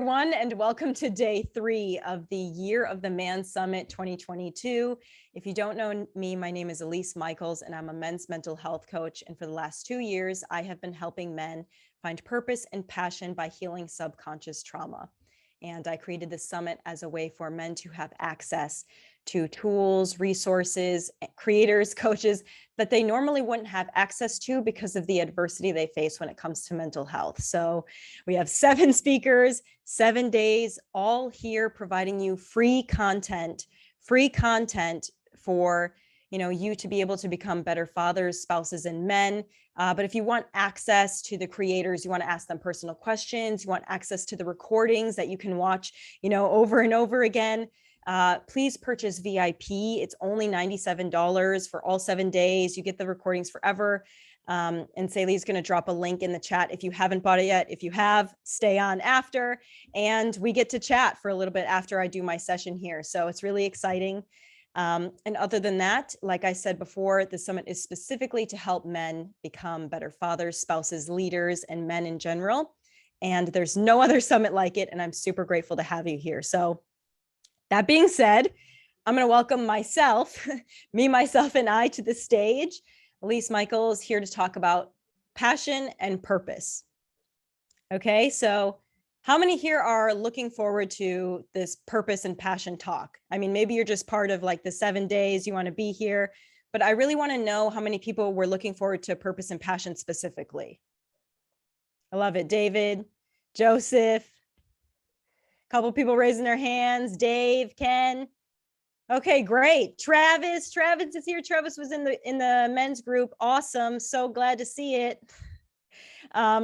Everyone, and welcome to day 3 of the Year of the Man Summit 2022. If you don't know me, my name is Elise Micheals, and I'm a men's mental health coach. And for the last 2 years, I have been helping men find purpose and passion by healing subconscious trauma. And I created this summit as a way for men to have access to tools, resources, creators, coaches that they normally wouldn't have access to because of the adversity they face when it comes to mental health. So we have 7 speakers, 7 days, all here providing you free content for you to be able to become better fathers, spouses, and men. But if you want access to the creators, you want to ask them personal questions, you want access to the recordings that you can watch, over and over again, please purchase VIP. It's only $97 for all 7 days. You get the recordings forever. And Sally's going to drop a link in the chat if you haven't bought it yet. If you have, stay on after, and we get to chat for a little bit after I do my session here. So it's really exciting. And other than that, like I said before, the summit is specifically to help men become better fathers, spouses, leaders, and men in general. And there's no other summit like it. And I'm super grateful to have you here. So that being said, I'm going to welcome myself, myself, and I to the stage. Elise Micheals here to talk about passion and purpose. Okay, so how many here are looking forward to this purpose and passion talk? I mean, maybe you're just part of like the 7 days, you want to be here, but I really want to know how many people were looking forward to purpose and passion specifically. I love it. David, Joseph, a couple people raising their hands. Dave, Ken. Okay, great. Travis is here. Travis was in the men's group. Awesome. So glad to see it.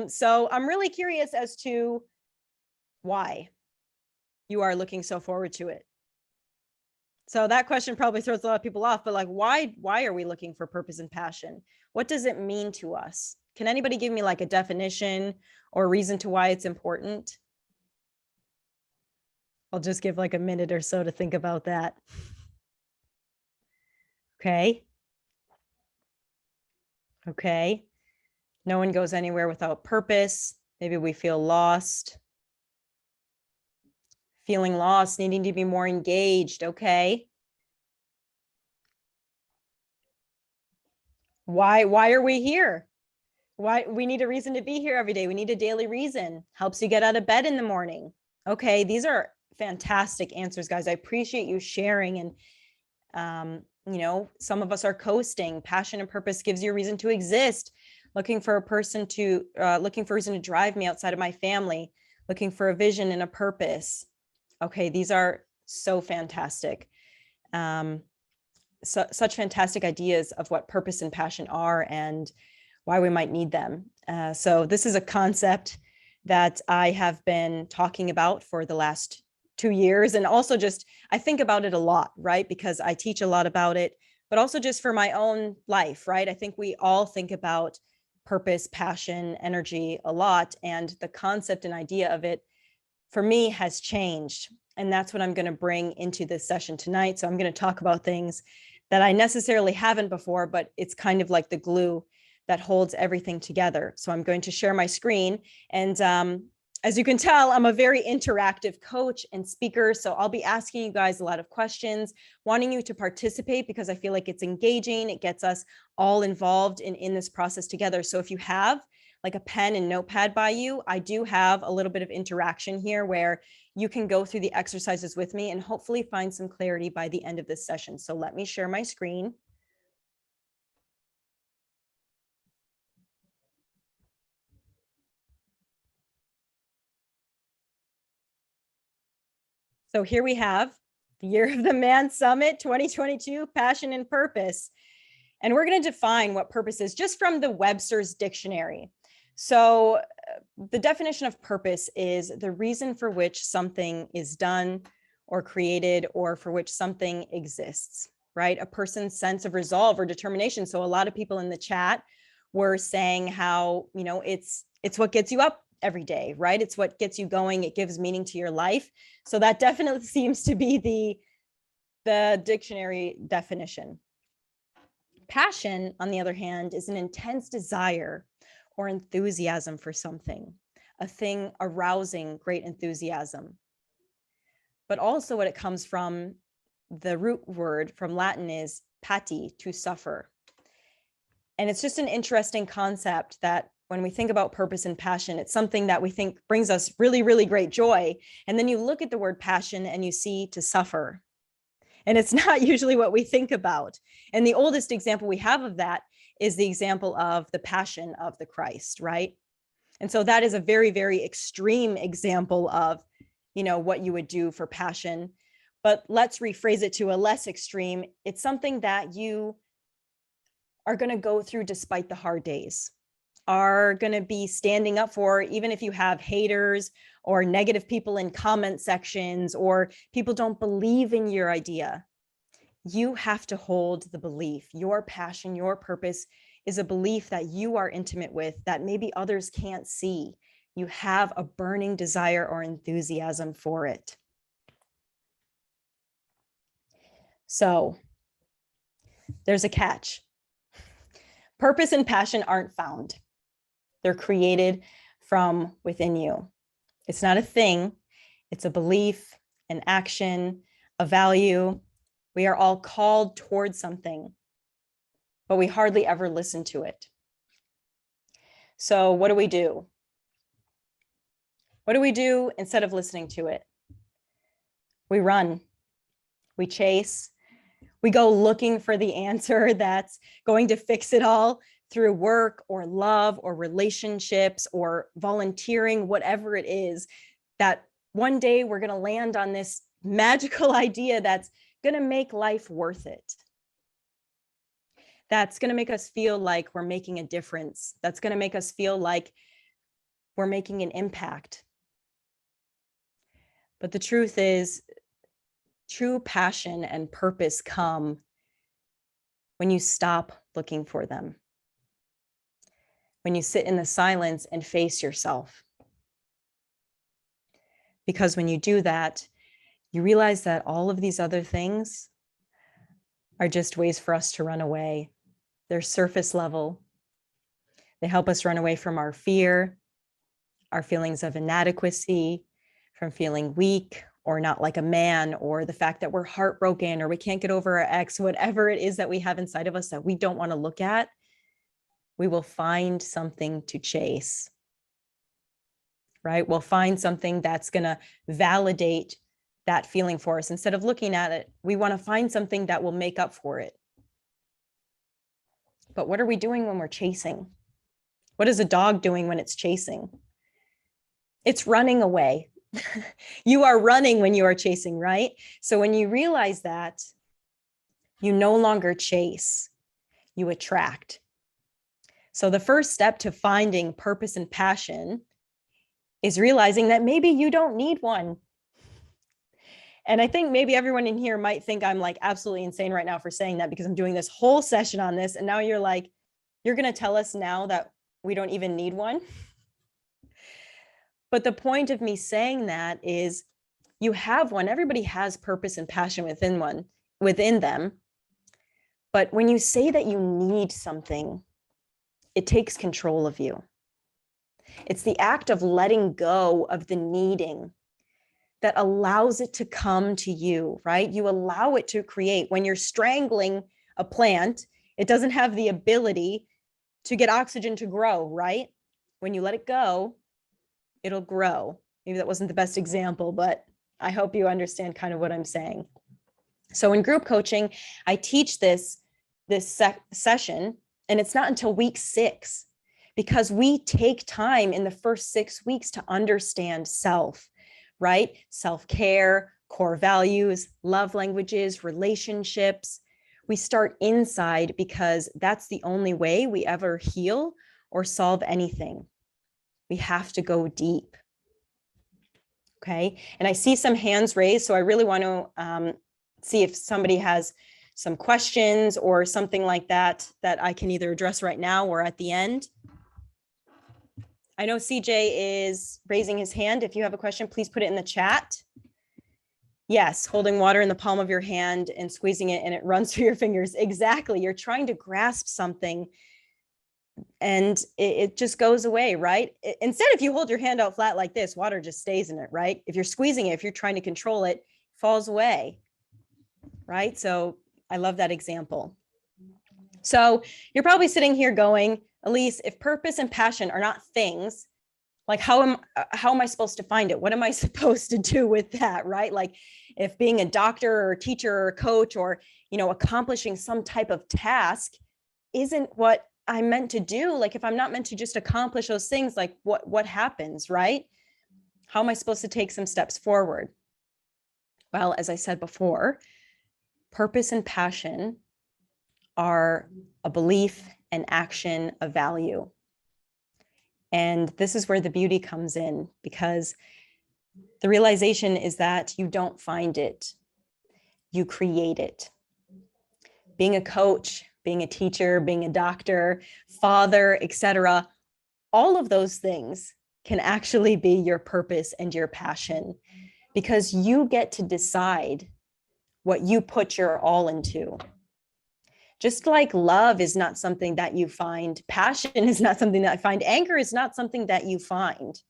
So I'm really curious as to why you are looking so forward to it. So that question probably throws a lot of people off, but like, why are we looking for purpose and passion? What does it mean to us? Can anybody give me like a definition or reason to why it's important? I'll just give like a minute or so to think about that. Okay. No one goes anywhere without purpose. Maybe we feel lost. Feeling lost, needing to be more engaged. Okay. Why are we here? Why we need a reason to be here every day. We need a daily reason. Helps you get out of bed in the morning. Okay, these are fantastic answers, guys. I appreciate you sharing. And some of us are coasting. Passion and purpose gives you a reason to exist. Looking for a reason to drive me outside of my family. Looking for a vision and a purpose. Okay, these are so fantastic. Such fantastic ideas of what purpose and passion are and why we might need them. So this is a concept that I have been talking about for the last 2 years. And also just, I think about it a lot, right? Because I teach a lot about it, but also just for my own life, right? I think we all think about purpose, passion, energy a lot. And the concept and idea of it for me has changed. And that's what I'm going to bring into this session tonight. So I'm going to talk about things that I necessarily haven't before, but it's kind of like the glue that holds everything together. So I'm going to share my screen. And as you can tell, I'm a very interactive coach and speaker. So I'll be asking you guys a lot of questions, wanting you to participate because I feel like it's engaging. It gets us all involved in this process together. So if you have like a pen and notepad by you, I do have a little bit of interaction here where you can go through the exercises with me and hopefully find some clarity by the end of this session. So let me share my screen. So here we have the Year of the Man Summit 2022, Passion and Purpose. And we're going to define what purpose is just from the Webster's Dictionary. So the definition of purpose is the reason for which something is done or created or for which something exists, right? A person's sense of resolve or determination. So a lot of people in the chat were saying how, it's what gets you up every day, right? It's what gets you going. It gives meaning to your life. So that definitely seems to be the dictionary definition. Passion, on the other hand, is an intense desire or enthusiasm for something, a thing arousing great enthusiasm. But also what it comes from, the root word from Latin is pati, to suffer. And it's just an interesting concept that when we think about purpose and passion, it's something that we think brings us really, really great joy. And then you look at the word passion and you see to suffer. And it's not usually what we think about. And the oldest example we have of that is the example of the passion of the Christ, right? And so that is a very, very extreme example of, what you would do for passion. But let's rephrase it to a less extreme. It's something that you are going to go through despite the hard days, are going to be standing up for, even if you have haters or negative people in comment sections, or people don't believe in your idea. You have to hold the belief. Your passion, your purpose is a belief that you are intimate with, that maybe others can't see. You have a burning desire or enthusiasm for it. So there's a catch. Purpose and passion aren't found. They're created from within you. It's not a thing. It's a belief, an action, a value. We are all called towards something, but we hardly ever listen to it. So what do? What do we do instead of listening to it? We run, we chase, we go looking for the answer that's going to fix it all through work or love or relationships or volunteering, whatever it is, that one day we're going to land on this magical idea that's going to make life worth it. That's going to make us feel like we're making a difference. That's going to make us feel like we're making an impact. But the truth is, true passion and purpose come when you stop looking for them, when you sit in the silence and face yourself. Because when you do that, you realize that all of these other things are just ways for us to run away. They're surface level. They help us run away from our fear, our feelings of inadequacy, from feeling weak or not like a man, or the fact that we're heartbroken or we can't get over our ex, whatever it is that we have inside of us that we don't want to look at. We will find something to chase, right? We'll find something that's going to validate that feeling for us. Instead of looking at it, we want to find something that will make up for it. But what are we doing when we're chasing? What is a dog doing when it's chasing? It's running away. You are running when you are chasing, right? So when you realize that, you no longer chase, you attract. So the first step to finding purpose and passion is realizing that maybe you don't need one. And I think maybe everyone in here might think I'm like absolutely insane right now for saying that, because I'm doing this whole session on this. And now you're like, you're going to tell us now that we don't even need one. But the point of me saying that is you have one. Everybody has purpose and passion within them. But when you say that you need something, it takes control of you. It's the act of letting go of the needing that allows it to come to you, right? You allow it to create. When you're strangling a plant, it doesn't have the ability to get oxygen to grow, right? When you let it go, it'll grow. Maybe that wasn't the best example, but I hope you understand kind of what I'm saying. So in group coaching, I teach this session, and it's not until week 6, because we take time in the first 6 weeks to understand self, right? Self-care, core values, love languages, relationships. We start inside because that's the only way we ever heal or solve anything. We have to go deep. Okay. And I see some hands raised, so I really want to see if somebody has some questions or something like that I can either address right now or at the end. I know CJ is raising his hand. If you have a question, please put it in the chat. Yes, holding water in the palm of your hand and squeezing it and it runs through your fingers. Exactly. You're trying to grasp something and it just goes away, right? Instead, if you hold your hand out flat like this, water just stays in it, right? If you're squeezing it, if you're trying to control it, it falls away, right? So I love that example. So you're probably sitting here going, Elise, if purpose and passion are not things, like how am I supposed to find it? What am I supposed to do with that, right? Like if being a doctor or a teacher or a coach or, accomplishing some type of task isn't what I'm meant to do, like if I'm not meant to just accomplish those things, like what happens, right? How am I supposed to take some steps forward? Well, as I said before, purpose and passion are a belief, an action, a value. And this is where the beauty comes in, because the realization is that you don't find it, you create it. Being a coach, being a teacher, being a doctor, father, etc., all of those things can actually be your purpose and your passion, because you get to decide what you put your all into. Just like love is not something that you find, passion is not something that I find, anger is not something that you find.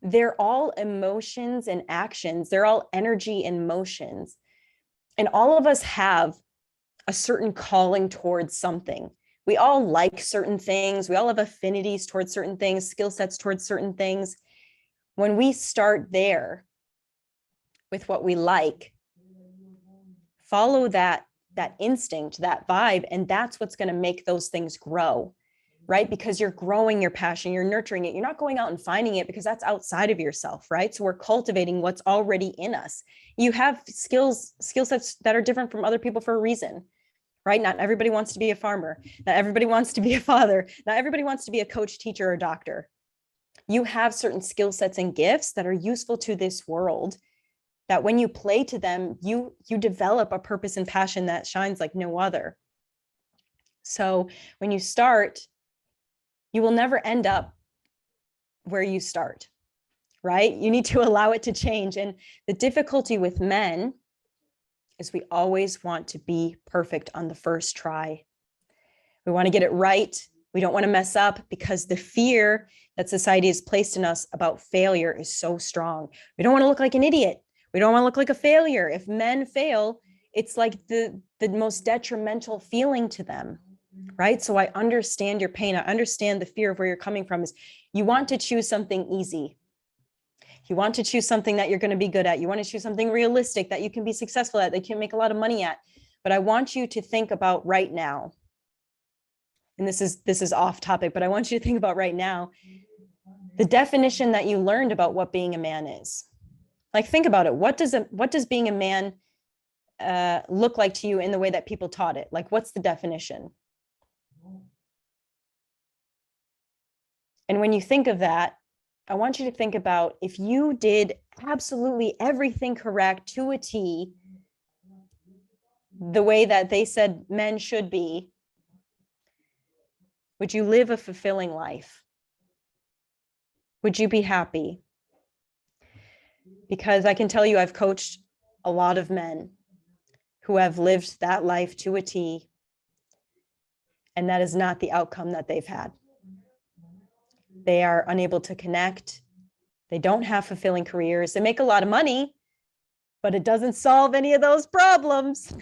They're all emotions and actions. They're all energy and motions. And all of us have a certain calling towards something. We all like certain things. We all have affinities towards certain things, skill sets towards certain things. When we start there with what we like, follow that instinct, that vibe, and that's what's going to make those things grow, right? Because you're growing your passion, you're nurturing it. You're not going out and finding it because that's outside of yourself, right? So we're cultivating what's already in us. You have skill sets that are different from other people for a reason, right? Not everybody wants to be a farmer. Not everybody wants to be a father. Not everybody wants to be a coach, teacher, or doctor. You have certain skill sets and gifts that are useful to this world, that when you play to them, you develop a purpose and passion that shines like no other. So when you start, you will never end up where you start, right? You need to allow it to change. And the difficulty with men is we always want to be perfect on the first try. We want to get it right. We don't want to mess up, because the fear that society has placed in us about failure is so strong. We don't want to look like an idiot. We don't want to look like a failure. If men fail, it's like the most detrimental feeling to them, right? So I understand your pain. I understand the fear of where you're coming from. Is you want to choose something easy. You want to choose something that you're going to be good at. You want to choose something realistic that you can be successful at, that you can make a lot of money at. But I want you to think about right now. And this is off topic, but I want you to think about right now the definition that you learned about what being a man is. Like, think about it. What does being a man look like to you in the way that people taught it? Like, what's the definition? And when you think of that, I want you to think about if you did absolutely everything correct to a T, the way that they said men should be, would you live a fulfilling life? Would you be happy? Because I can tell you, I've coached a lot of men who have lived that life to a T, and that is not the outcome that they've had. They are unable to connect. They don't have fulfilling careers. They make a lot of money, but it doesn't solve any of those problems.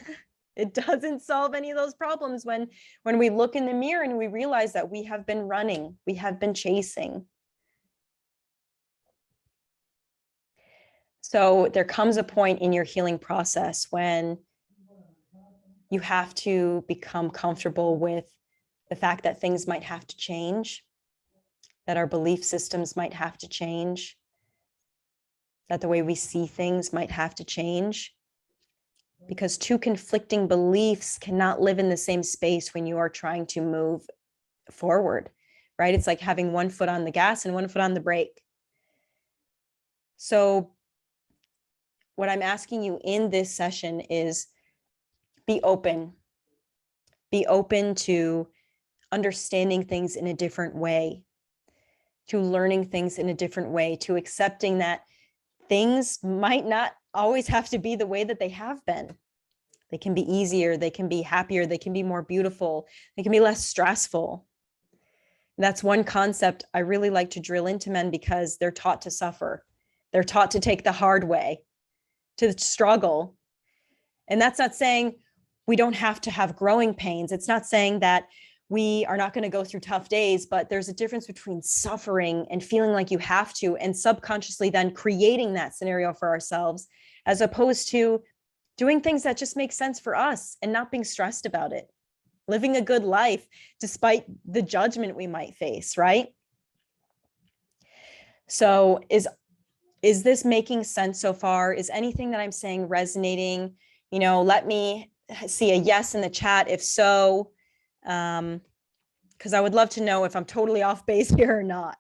It doesn't solve any of those problems when we look in the mirror and we realize that we have been running, we have been chasing. So there comes a point in your healing process when you have to become comfortable with the fact that things might have to change, that our belief systems might have to change, that the way we see things might have to change. Because two conflicting beliefs cannot live in the same space when you are trying to move forward, right? It's like having one foot on the gas and one foot on the brake. So what I'm asking you in this session is be open. Be open to understanding things in a different way, to learning things in a different way, to accepting that things might not always have to be the way that they have been. They can be easier, they can be happier, they can be more beautiful, they can be less stressful. That's one concept I really like to drill into men because they're taught to suffer. They're taught to take the hard way, to struggle. And that's not saying we don't have to have growing pains. It's not saying that we are not going to go through tough days, but there's a difference between suffering and feeling like you have to, and subconsciously then creating that scenario for ourselves, as opposed to doing things that just make sense for us and not being stressed about it, living a good life despite the judgment we might face, right? So is this making sense so far? Is anything that I'm saying resonating? Let me see a yes in the chat if so, because I would love to know if I'm totally off base here or not.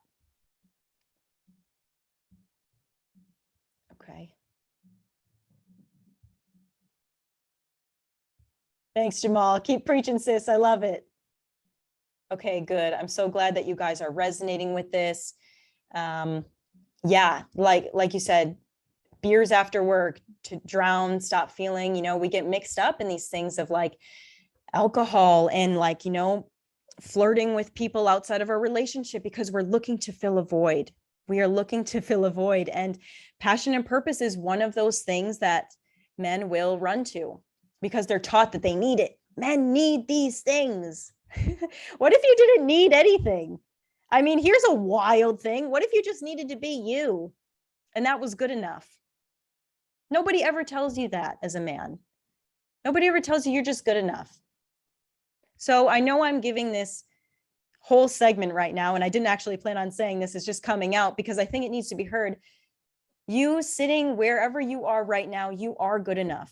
Okay. Thanks, Jamal. Keep preaching, sis. I love it. Okay, good. I'm so glad that you guys are resonating with this. Yeah, like you said, beers after work to drown, stop feeling, we get mixed up in these things of like alcohol and like, flirting with people outside of our relationship because we're looking to fill a void. We are looking to fill a void. And passion and purpose is one of those things that men will run to because they're taught that they need it. Men need these things. What if you didn't need anything? I mean, here's a wild thing. What if you just needed to be you and that was good enough? Nobody ever tells you that as a man. Nobody ever tells you you're just good enough. So I know I'm giving this whole segment right now, and I didn't actually plan on saying this, is just coming out because I think it needs to be heard. You sitting wherever you are right now, you are good enough.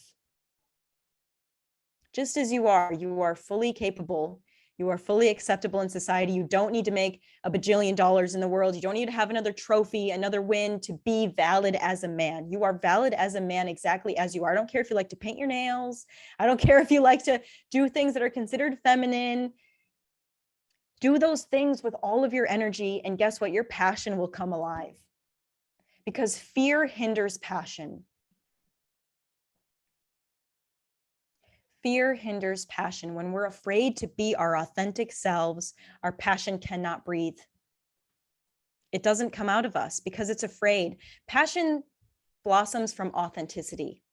Just as you are fully capable. You are fully acceptable in society. You don't need to make a bajillion dollars in the world. You don't need to have another trophy, another win to be valid as a man. You are valid as a man exactly as you are. I don't care if you like to paint your nails. I don't care if you like to do things that are considered feminine. Do those things with all of your energy, and guess what? Your passion will come alive because fear hinders passion. Fear hinders passion. When we're afraid to be our authentic selves, our passion cannot breathe. It doesn't come out of us because it's afraid. Passion blossoms from authenticity.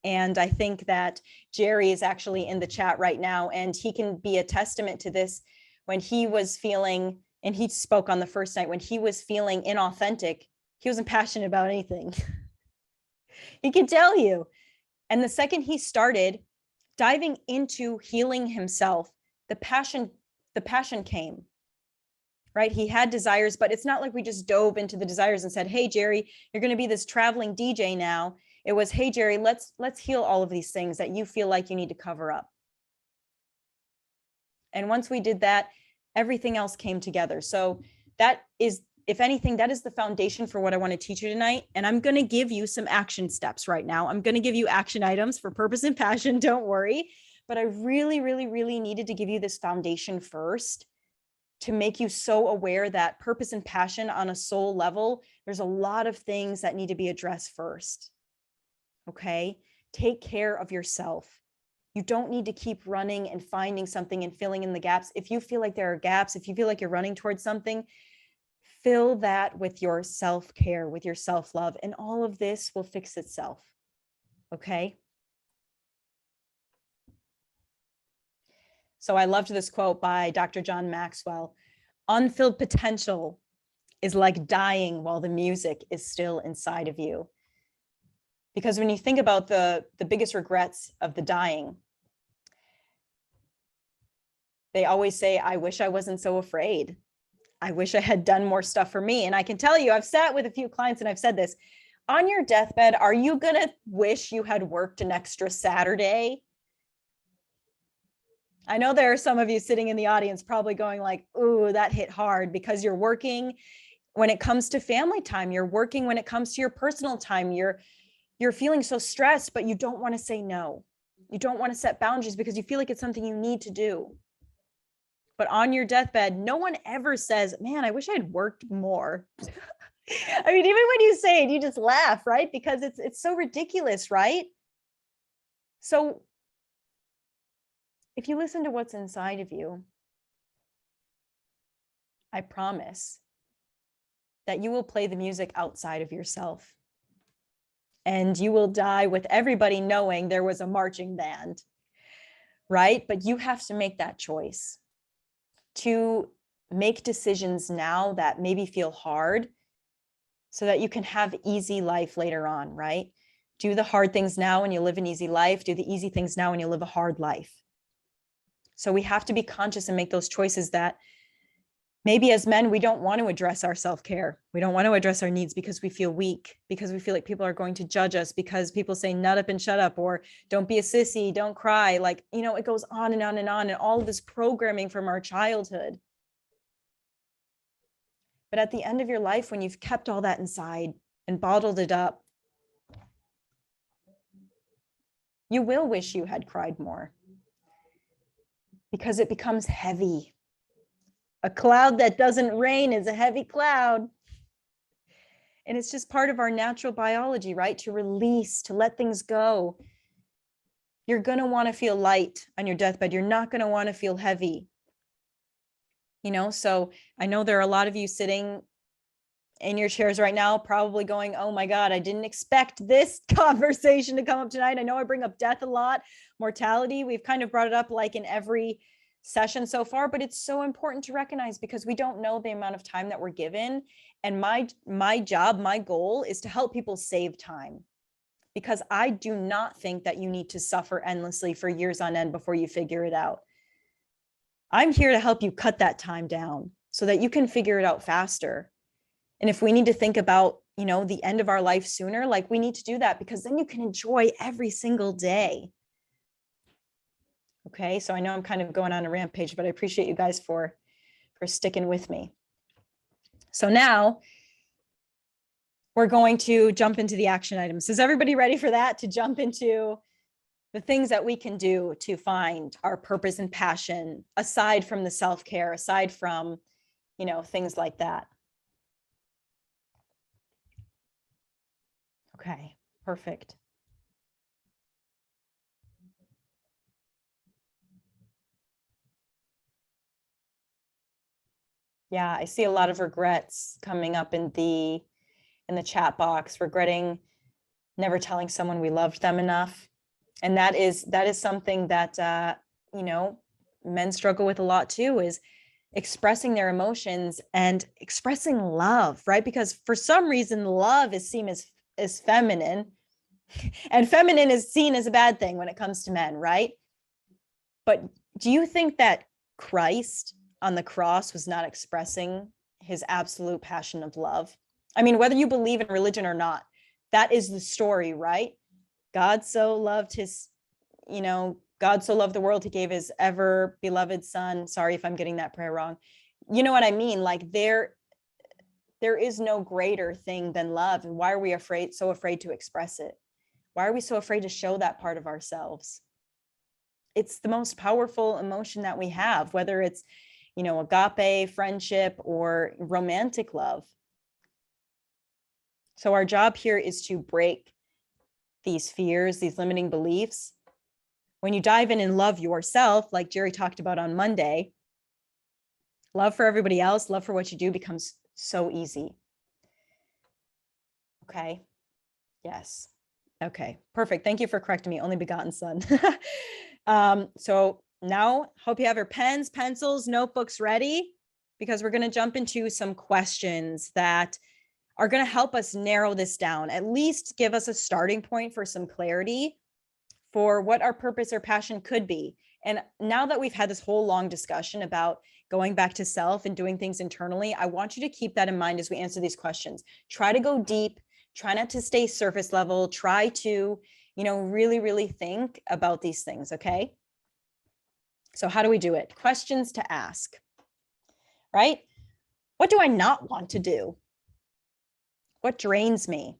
And I think that Jerry is actually in the chat right now, and he can be a testament to this. When he was feeling, and he spoke on the first night, when he was feeling inauthentic, he wasn't passionate about anything. He can tell you. And the second he started diving into healing himself, the passion came, right? He had desires, but it's not like we just dove into the desires and said, hey, Jerry, you're going to be this traveling DJ now. It was, hey, Jerry, let's heal all of these things that you feel like you need to cover up. And once we did that, everything else came together. So that is, if anything, that is the foundation for what I want to teach you tonight. And I'm going to give you some action steps right now. I'm going to give you action items for purpose and passion. Don't worry. But I really, really, really needed to give you this foundation first to make you so aware that purpose and passion on a soul level, there's a lot of things that need to be addressed first. Okay? Take care of yourself. You don't need to keep running and finding something and filling in the gaps. If you feel like there are gaps, if you feel like you're running towards something, fill that with your self-care, with your self-love, and all of this will fix itself. Okay? So I loved this quote by Dr. John Maxwell. Unfilled potential is like dying while the music is still inside of you. Because when you think about the biggest regrets of the dying, they always say, I wish I wasn't so afraid. I wish I had done more stuff for me. And I can tell you, I've sat with a few clients and I've said this, on your deathbed, are you going to wish you had worked an extra Saturday? I know there are some of you sitting in the audience probably going like, ooh, that hit hard, because you're working when it comes to family time. You're working when it comes to your personal time. You're feeling so stressed, but you don't want to say no. You don't want to set boundaries because you feel like it's something you need to do. But on your deathbed, no one ever says, man, I wish I had worked more. I mean, even when you say it, you just laugh, right? Because it's so ridiculous, right? So if you listen to what's inside of you, I promise that you will play the music outside of yourself. And you will die with everybody knowing there was a marching band, right? But you have to make that choice to make decisions now that maybe feel hard so that you can have easy life later on, right? Do the hard things now and you live an easy life. Do the easy things now and you live a hard life. So we have to be conscious and make those choices that maybe as men, we don't want to address our self-care. We don't want to address our needs because we feel weak, because we feel like people are going to judge us, because people say nut up and shut up, or don't be a sissy, don't cry. Like, you know, it goes on and on and on, and all of this programming from our childhood. But at the end of your life, when you've kept all that inside and bottled it up, you will wish you had cried more, because it becomes heavy. A cloud that doesn't rain is a heavy cloud. And it's just part of our natural biology, right? To release, to let things go. You're going to want to feel light on your deathbed. You're not going to want to feel heavy. You know, so I know there are a lot of you sitting in your chairs right now, probably going, oh my God, I didn't expect this conversation to come up tonight. I know I bring up death a lot, mortality. We've kind of brought it up like in every session so far, but it's so important to recognize because we don't know the amount of time that we're given. And my job, my goal is to help people save time, because I do not think that you need to suffer endlessly for years on end before you figure it out. I'm here to help you cut that time down so that you can figure it out faster. And if we need to think about, you know, the end of our life sooner, like we need to do that, because then you can enjoy every single day. Okay, so I know I'm kind of going on a rampage, but I appreciate you guys for sticking with me. So now we're going to jump into the action items. Is everybody ready for that? To jump into the things that we can do to find our purpose and passion, aside from the self-care, aside from, you know, things like that. Okay, perfect. Yeah, I see a lot of regrets coming up in the chat box, regretting never telling someone we loved them enough. And that is something that you know, men struggle with a lot too, is expressing their emotions and expressing love, right? Because for some reason love is seen as feminine, and feminine is seen as a bad thing when it comes to men, right? But do you think that Christ on the cross was not expressing his absolute passion of love? I mean, whether you believe in religion or not, that is the story, right? God so loved his, you know, God so loved the world, he gave his ever beloved son. Sorry if I'm getting that prayer wrong. You know what I mean? Like there is no greater thing than love. And why are we so afraid to express it? Why are we so afraid to show that part of ourselves? It's the most powerful emotion that we have, whether it's, you know, agape, friendship, or romantic love. So our job here is to break these fears, these limiting beliefs. When you dive in and love yourself, like Jerry talked about on Monday, love for everybody else, love for what you do becomes so easy. Okay. Yes. Okay. Perfect. Thank you for correcting me. Only begotten son. So now hope you have your pens, pencils, notebooks ready, because we're going to jump into some questions that are going to help us narrow this down, at least give us a starting point for some clarity for what our purpose or passion could be. And now that we've had this whole long discussion about going back to self and doing things internally, I want you to keep that in mind as we answer these questions. Try to go deep, try not to stay surface level, try to, you know, really, really think about these things, okay? So how do we do it? Questions to ask, right? What do I not want to do? What drains me?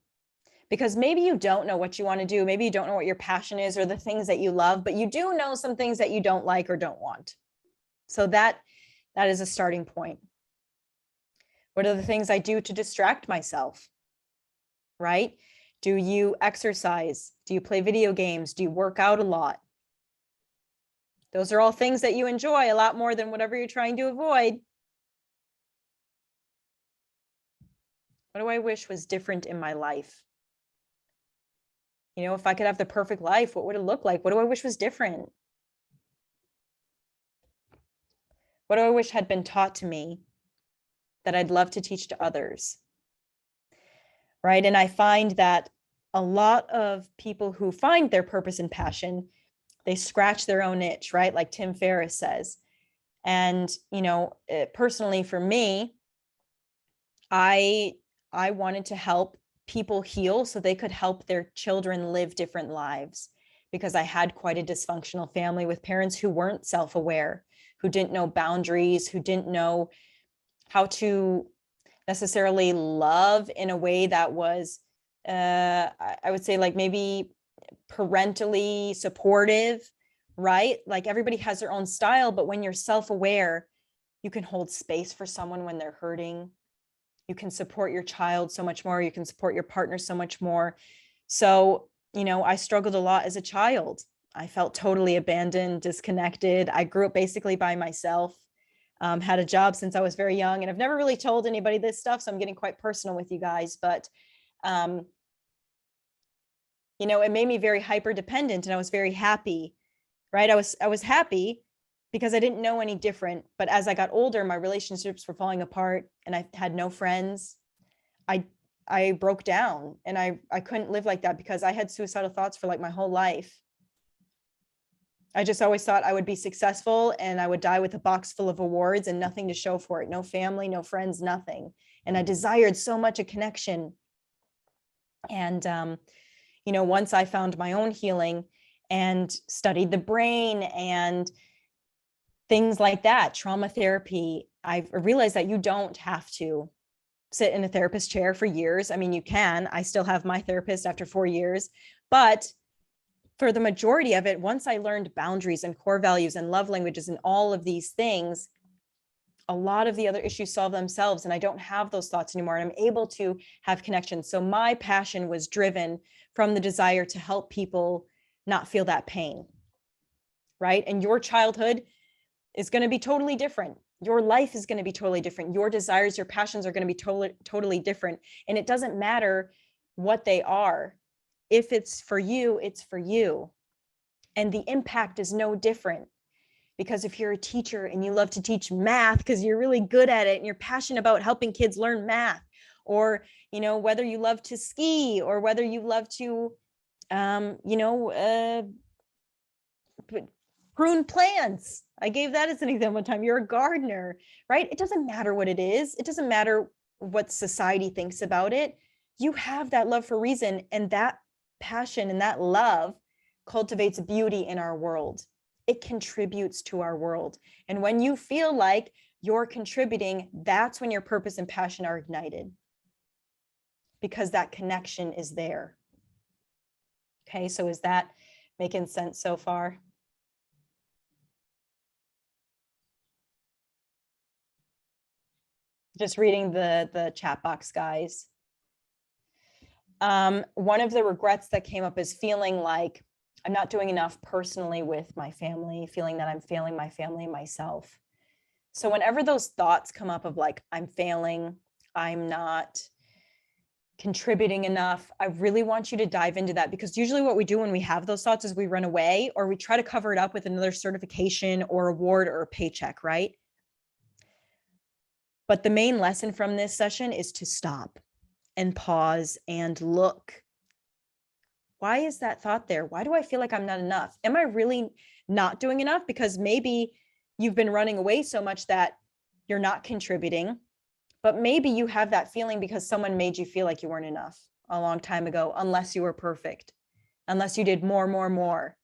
Because maybe you don't know what you want to do. Maybe you don't know what your passion is or the things that you love, but you do know some things that you don't like or don't want. So that is a starting point. What are the things I do to distract myself? Right? Do you exercise? Do you play video games? Do you work out a lot? Those are all things that you enjoy a lot more than whatever you're trying to avoid. What do I wish was different in my life? If I could have the perfect life, what would it look like? What do I wish was different? What do I wish had been taught to me that I'd love to teach to others? Right? And I find that a lot of people who find their purpose and passion, they scratch their own itch, right? Like Tim Ferriss says. And, personally for me, I wanted to help people heal so they could help their children live different lives, because I had quite a dysfunctional family with parents who weren't self-aware, who didn't know boundaries, who didn't know how to necessarily love in a way that was, I would say, like maybe parentally supportive, right? Like everybody has their own style, but when you're self-aware, you can hold space for someone when they're hurting. You can support your child so much more. You can support your partner so much more. So, I struggled a lot as a child. I felt totally abandoned, disconnected. I grew up basically by myself, had a job since I was very young, and I've never really told anybody this stuff, so I'm getting quite personal with you guys, but it made me very hyper dependent, and I was very happy, right? I was happy because I didn't know any different. But as I got older, my relationships were falling apart and I had no friends. I broke down, and I couldn't live like that because I had suicidal thoughts for like my whole life. I just always thought I would be successful and I would die with a box full of awards and nothing to show for it. No family, no friends, nothing. And I desired so much a connection. And, once I found my own healing and studied the brain and things like that, trauma therapy, I realized that you don't have to sit in a therapist chair for years. I mean, you can. I still have my therapist after 4 years, but for the majority of it, once I learned boundaries and core values and love languages and all of these things, a lot of the other issues solve themselves, and I don't have those thoughts anymore, and I'm able to have connections. So my passion was driven from the desire to help people not feel that pain, right? And your childhood is going to be totally different. Your life is going to be totally different. Your desires, your passions are going to be totally different. And it doesn't matter what they are. If it's for you, it's for you. And the impact is no different. Because if you're a teacher and you love to teach math because you're really good at it and you're passionate about helping kids learn math, or, whether you love to ski or whether you love to, prune plants. I gave that as an example one time. You're a gardener, right? It doesn't matter what it is. It doesn't matter what society thinks about it. You have that love for reason, and that passion and that love cultivates beauty in our world. It contributes to our world. And when you feel like you're contributing, that's when your purpose and passion are ignited, because that connection is there. Okay, so is that making sense so far? Just reading the chat box, guys. One of the regrets that came up is feeling like I'm not doing enough personally with my family, feeling that I'm failing my family and myself. So whenever those thoughts come up of like, I'm failing, I'm not contributing enough, I really want you to dive into that, because usually what we do when we have those thoughts is we run away, or we try to cover it up with another certification or award or a paycheck, right? But the main lesson from this session is to stop and pause and look. Why is that thought there? Why do I feel like I'm not enough? Am I really not doing enough? Because maybe you've been running away so much that you're not contributing, but maybe you have that feeling because someone made you feel like you weren't enough a long time ago, unless you were perfect, unless you did more.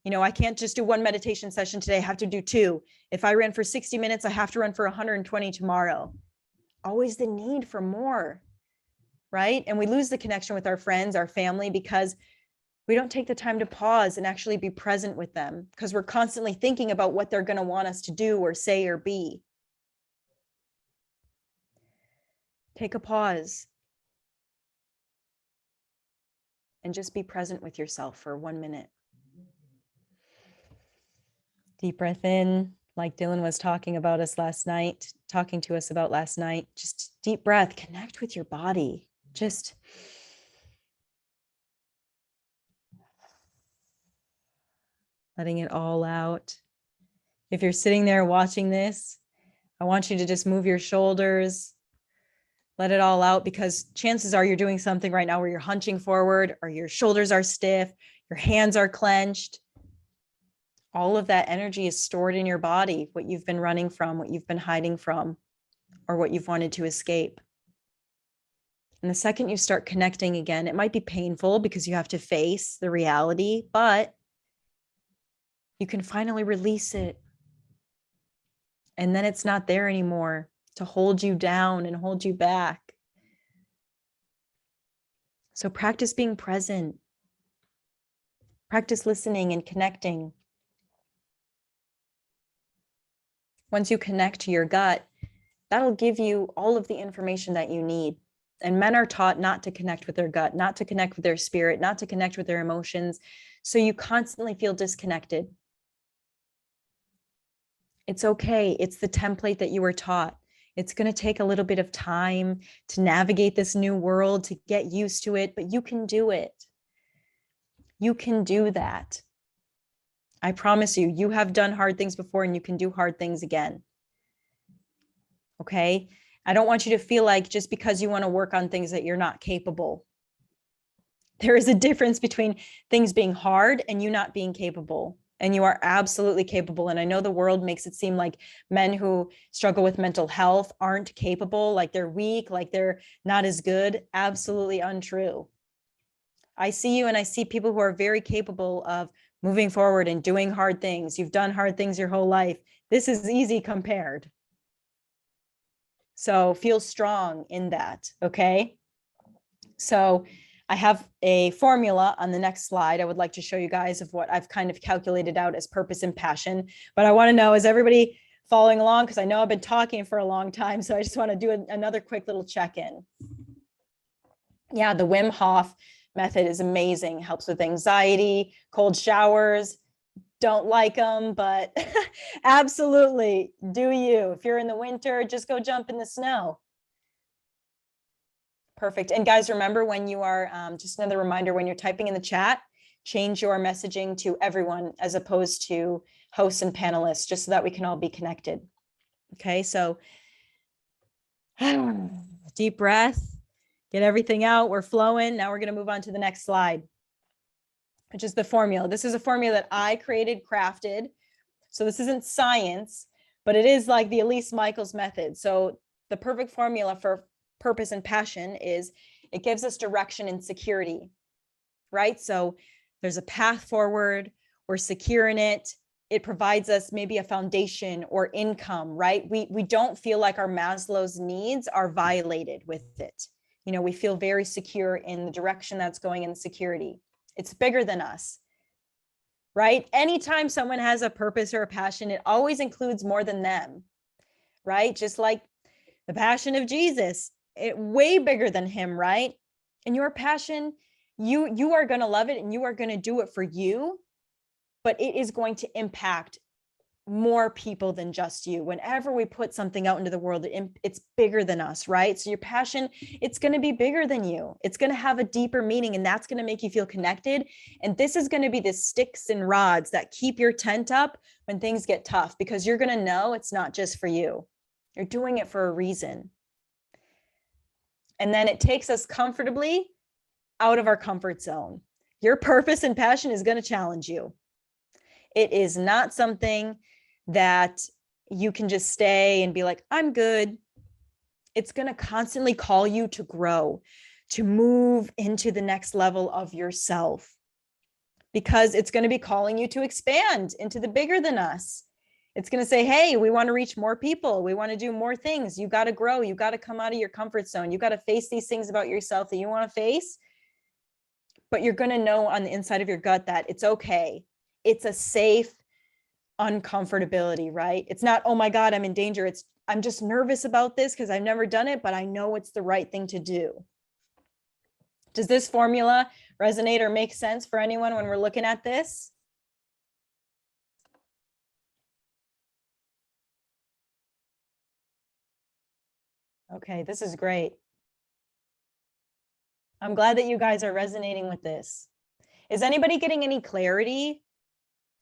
I can't just do one meditation session today. I have to do 2. If I ran for 60 minutes, I have to run for 120 tomorrow. Always the need for more, right? And we lose the connection with our friends, our family, because we don't take the time to pause and actually be present with them, because we're constantly thinking about what they're going to want us to do or say or be. Take a pause and just be present with yourself for 1 minute. Deep breath in, like Dylan was talking to us about last night. Just deep breath, connect with your body. Just letting it all out. If you're sitting there watching this, I want you to just move your shoulders, let it all out, because chances are you're doing something right now where you're hunching forward or your shoulders are stiff, your hands are clenched. All of that energy is stored in your body, what you've been running from, what you've been hiding from, or what you've wanted to escape. And the second you start connecting again, it might be painful because you have to face the reality, but you can finally release it. And then it's not there anymore to hold you down and hold you back. So practice being present. Practice listening and connecting. Once you connect to your gut, that'll give you all of the information that you need. And men are taught not to connect with their gut, not to connect with their spirit, not to connect with their emotions. So you constantly feel disconnected. It's okay. It's the template that you were taught. It's going to take a little bit of time to navigate this new world, to get used to it, but you can do it. You can do that. I promise you, you have done hard things before and you can do hard things again. Okay? I don't want you to feel like just because you want to work on things that you're not capable. There is a difference between things being hard and you not being capable. And you are absolutely capable. And I know the world makes it seem like men who struggle with mental health aren't capable, like they're weak, like they're not as good. Absolutely untrue. I see you and I see people who are very capable of moving forward and doing hard things. You've done hard things your whole life. This is easy compared. So feel strong in that, okay? So I have a formula on the next slide I would like to show you guys of what I've kind of calculated out as purpose and passion. But I want to know, is everybody following along? Because I know I've been talking for a long time. So I just want to do another quick little check-in. Yeah, the Wim Hof method is amazing. Helps with anxiety, cold showers. Don't like them, but absolutely do you. If you're in the winter, just go jump in the snow. Perfect. And guys, remember when you are, just another reminder, when you're typing in the chat, change your messaging to everyone as opposed to hosts and panelists, just so that we can all be connected. Okay, so deep breath, get everything out. We're flowing. Now we're going to move on to the next slide, which is the formula. This is a formula that I created, crafted. So this isn't science, but it is like the Elise Micheals method. So the perfect formula for purpose and passion is it gives us direction and security, right? So there's a path forward, we're secure in it. It provides us maybe a foundation or income, right? We don't feel like our Maslow's needs are violated with it. You know, we feel very secure in the direction that's going in security. It's bigger than us, right? Anytime someone has a purpose or a passion, it always includes more than them, right? Just like the passion of Jesus, it way bigger than him, right? And your passion, you are going to love it and you are going to do it for you, but it is going to impact more people than just you. Whenever we put something out into the world, it's bigger than us, right? So your passion, it's going to be bigger than you. It's going to have a deeper meaning, and that's going to make you feel connected. And this is going to be the sticks and rods that keep your tent up when things get tough, because you're going to know it's not just for you. You're doing it for a reason. And then it takes us comfortably out of our comfort zone. Your purpose and passion is going to challenge you. It is not something that you can just stay and be like, I'm good. It's going to constantly call you to grow, to move into the next level of yourself, because it's going to be calling you to expand into the bigger than us. It's going to say, hey, we want to reach more people. We want to do more things. You got to grow. You got to come out of your comfort zone. You got to face these things about yourself that you want to face. But you're going to know on the inside of your gut that it's okay. It's a safe uncomfortability, right? It's not, oh my God, I'm in danger. It's, I'm just nervous about this because I've never done it, but I know it's the right thing to do. Does this formula resonate or make sense for anyone when we're looking at this? Okay, this is great. I'm glad that you guys are resonating with this. Is anybody getting any clarity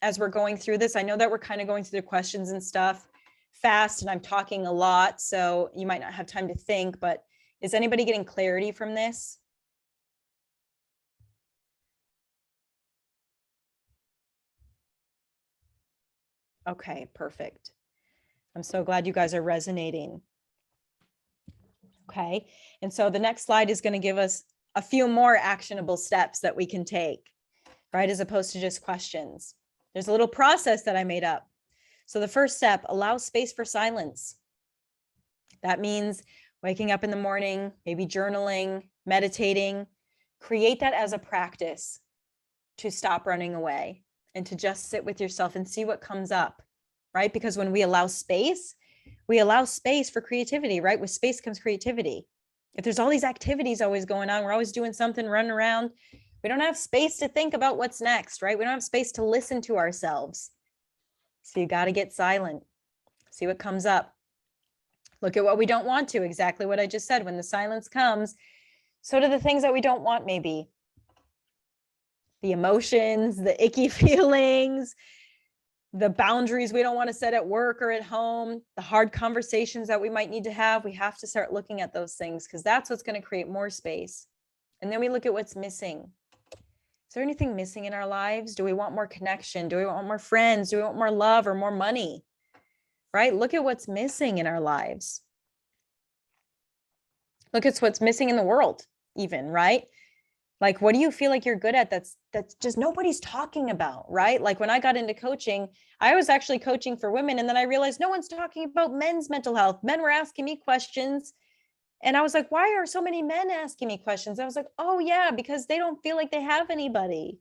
as we're going through this? I know that we're kind of going through the questions and stuff fast, and I'm talking a lot, so you might not have time to think, but is anybody getting clarity from this? Okay, perfect. I'm so glad you guys are resonating. Okay, and so the next slide is going to give us a few more actionable steps that we can take, right? As opposed to just questions. There's a little process that I made up. So the first step, allow space for silence. That means waking up in the morning, maybe journaling, meditating, create that as a practice to stop running away and to just sit with yourself and see what comes up, right? Because when we allow space for creativity, right? With space comes creativity. If there's all these activities always going on, we're always doing something, running around, we don't have space to think about what's next, right? We don't have space to listen to ourselves. So you got to get silent, see what comes up. Look at what we don't want to, exactly what I just said. When the silence comes, so do the things that we don't want, maybe. The emotions, the icky feelings, the boundaries we don't want to set at work or at home, the hard conversations that we might need to have. We have to start looking at those things because that's what's going to create more space. And then we look at what's missing. Is there anything missing in our lives? Do we want more connection? Do we want more friends? Do we want more love or more money? Right? Look at what's missing in our lives. Look at what's missing in the world, even, right? Like, what do you feel like you're good at that's just nobody's talking about, right? Like when I got into coaching, I was actually coaching for women, and then I realized no one's talking about men's mental health. Men were asking me questions, and I was like, why are so many men asking me questions? I was like, oh yeah, because they don't feel like they have anybody,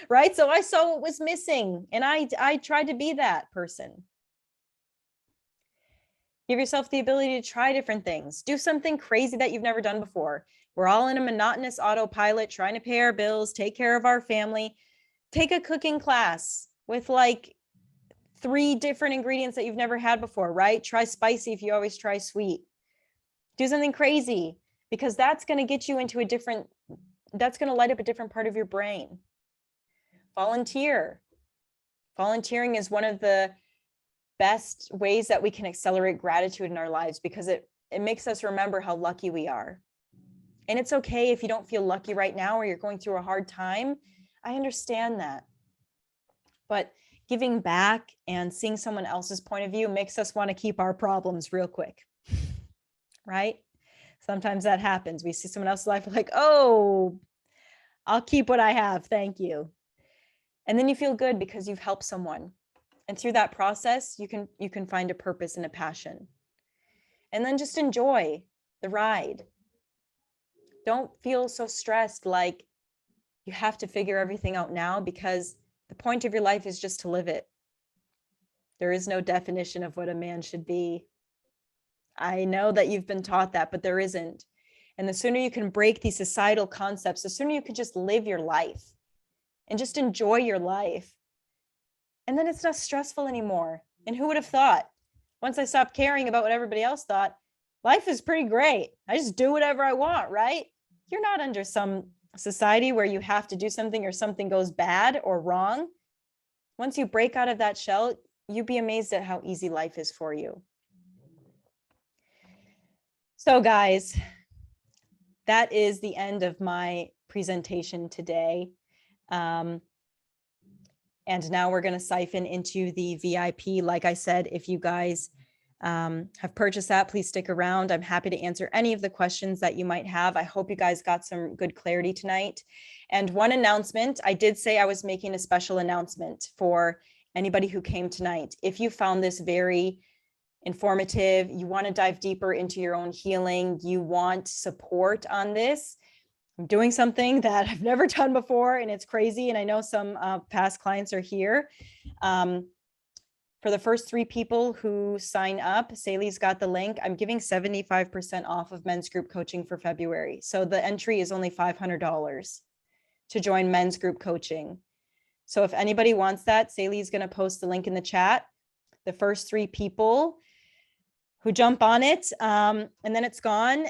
right? So I saw what was missing, and I tried to be that person. Give yourself the ability to try different things. Do something crazy that you've never done before. We're all in a monotonous autopilot, trying to pay our bills, take care of our family. Take a cooking class with like 3 different ingredients that you've never had before, right? Try spicy if you always try sweet. Do something crazy, because that's going to get you into that's going to light up a different part of your brain. Volunteer. Volunteering is one of the best ways that we can accelerate gratitude in our lives, because it makes us remember how lucky we are. And it's okay if you don't feel lucky right now or you're going through a hard time. I understand that. But giving back and seeing someone else's point of view makes us want to keep our problems real quick, right? Sometimes that happens. We see someone else's life, like, oh, I'll keep what I have. Thank you. And then you feel good because you've helped someone. And through that process, you can find a purpose and a passion. And then just enjoy the ride. Don't feel so stressed like you have to figure everything out now, because the point of your life is just to live it. There is no definition of what a man should be. I know that you've been taught that, but there isn't. And the sooner you can break these societal concepts, the sooner you can just live your life and just enjoy your life. And then it's not stressful anymore. And who would have thought? Once I stopped caring about what everybody else thought, life is pretty great. I just do whatever I want, right? You're not under some society where you have to do something or something goes bad or wrong. Once you break out of that shell, you'd be amazed at how easy life is for you. So guys, that is the end of my presentation today. And now we're going to siphon into the VIP. Like I said, if you guys have purchased that, please stick around. I'm happy to answer any of the questions that you might have. I hope you guys got some good clarity tonight. And one announcement, I did say I was making a special announcement for anybody who came tonight. If you found this very informative, you want to dive deeper into your own healing, you want support on this, I'm doing something that I've never done before, and it's crazy. And I know some past clients are here. For the first 3 people who sign up, Sally's got the link. I'm giving 75% off of men's group coaching for February. So the entry is only $500 to join men's group coaching. So if anybody wants that, Sally's going to post the link in the chat. The first 3 people who jump on it, and then it's gone.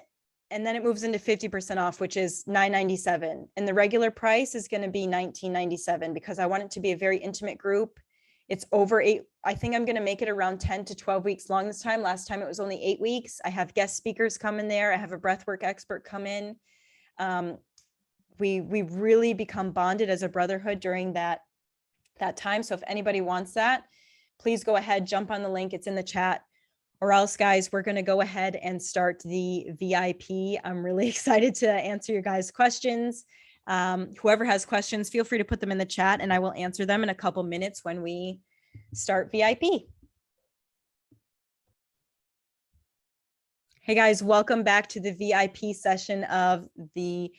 And then it moves into 50% off, which is $9.97. And the regular price is going to be $19.97 because I want it to be a very intimate group. It's over 8. I think I'm going to make it around 10 to 12 weeks long this time. Last time it was only 8 weeks. I have guest speakers come in there. I have a breathwork expert come in. We really become bonded as a brotherhood during that time. So if anybody wants that, please go ahead, jump on the link. It's in the chat. Or else, guys, we're going to go ahead and start the VIP. I'm really excited to answer your guys' questions. Whoever has questions, feel free to put them in the chat and I will answer them in a couple minutes when we start VIP. Hey guys, welcome back to the VIP session of the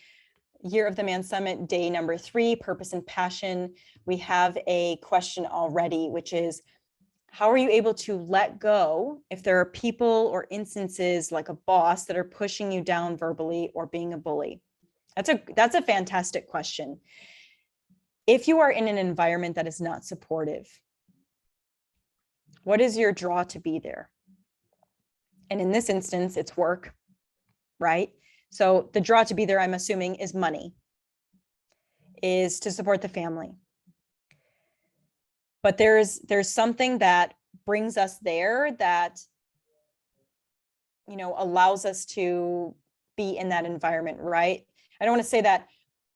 Year of the Man Summit, day number 3, Purpose and Passion. We have a question already, which is, how are you able to let go if there are people or instances like a boss that are pushing you down verbally or being a bully? That's a fantastic question. If you are in an environment that is not supportive, what is your draw to be there? And in this instance, it's work, right? So the draw to be there, I'm assuming, is money, is to support the family. But there's something that brings us there that, you know, allows us to be in that environment, right? I don't want to say that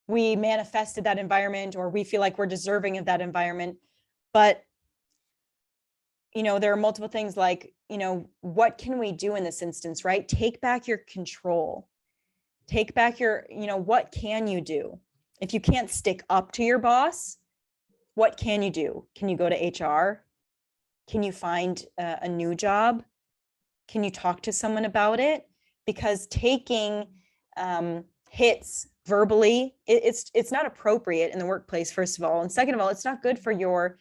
we manifested that environment or we feel like we're deserving of that environment, but, you know, there are multiple things like, you know, what can we do in this instance, right? Take back your control. Take back your, you know, what can you do? If you can't stick up to your boss, what can you do? Can you go to HR? Can you find a new job? Can you talk to someone about it? Because taking hits verbally, it's not appropriate in the workplace, first of all. And second of all, it's not good for your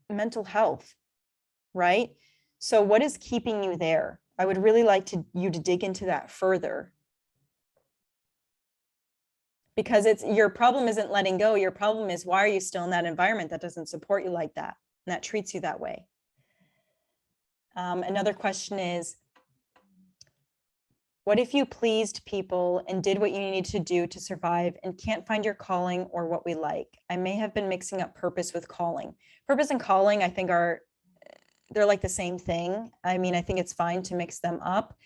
mental health, right? So what is keeping you there? I would really like you to dig into that further. Because your problem isn't letting go. Your problem is, why are you still in that environment that doesn't support you like that and that treats you that way? Another question is, what if you pleased people and did what you needed to do to survive and can't find your calling or what we like? I may have been mixing up purpose with calling. Purpose and calling, I think, they're like the same thing. I mean, I think it's fine to mix them up.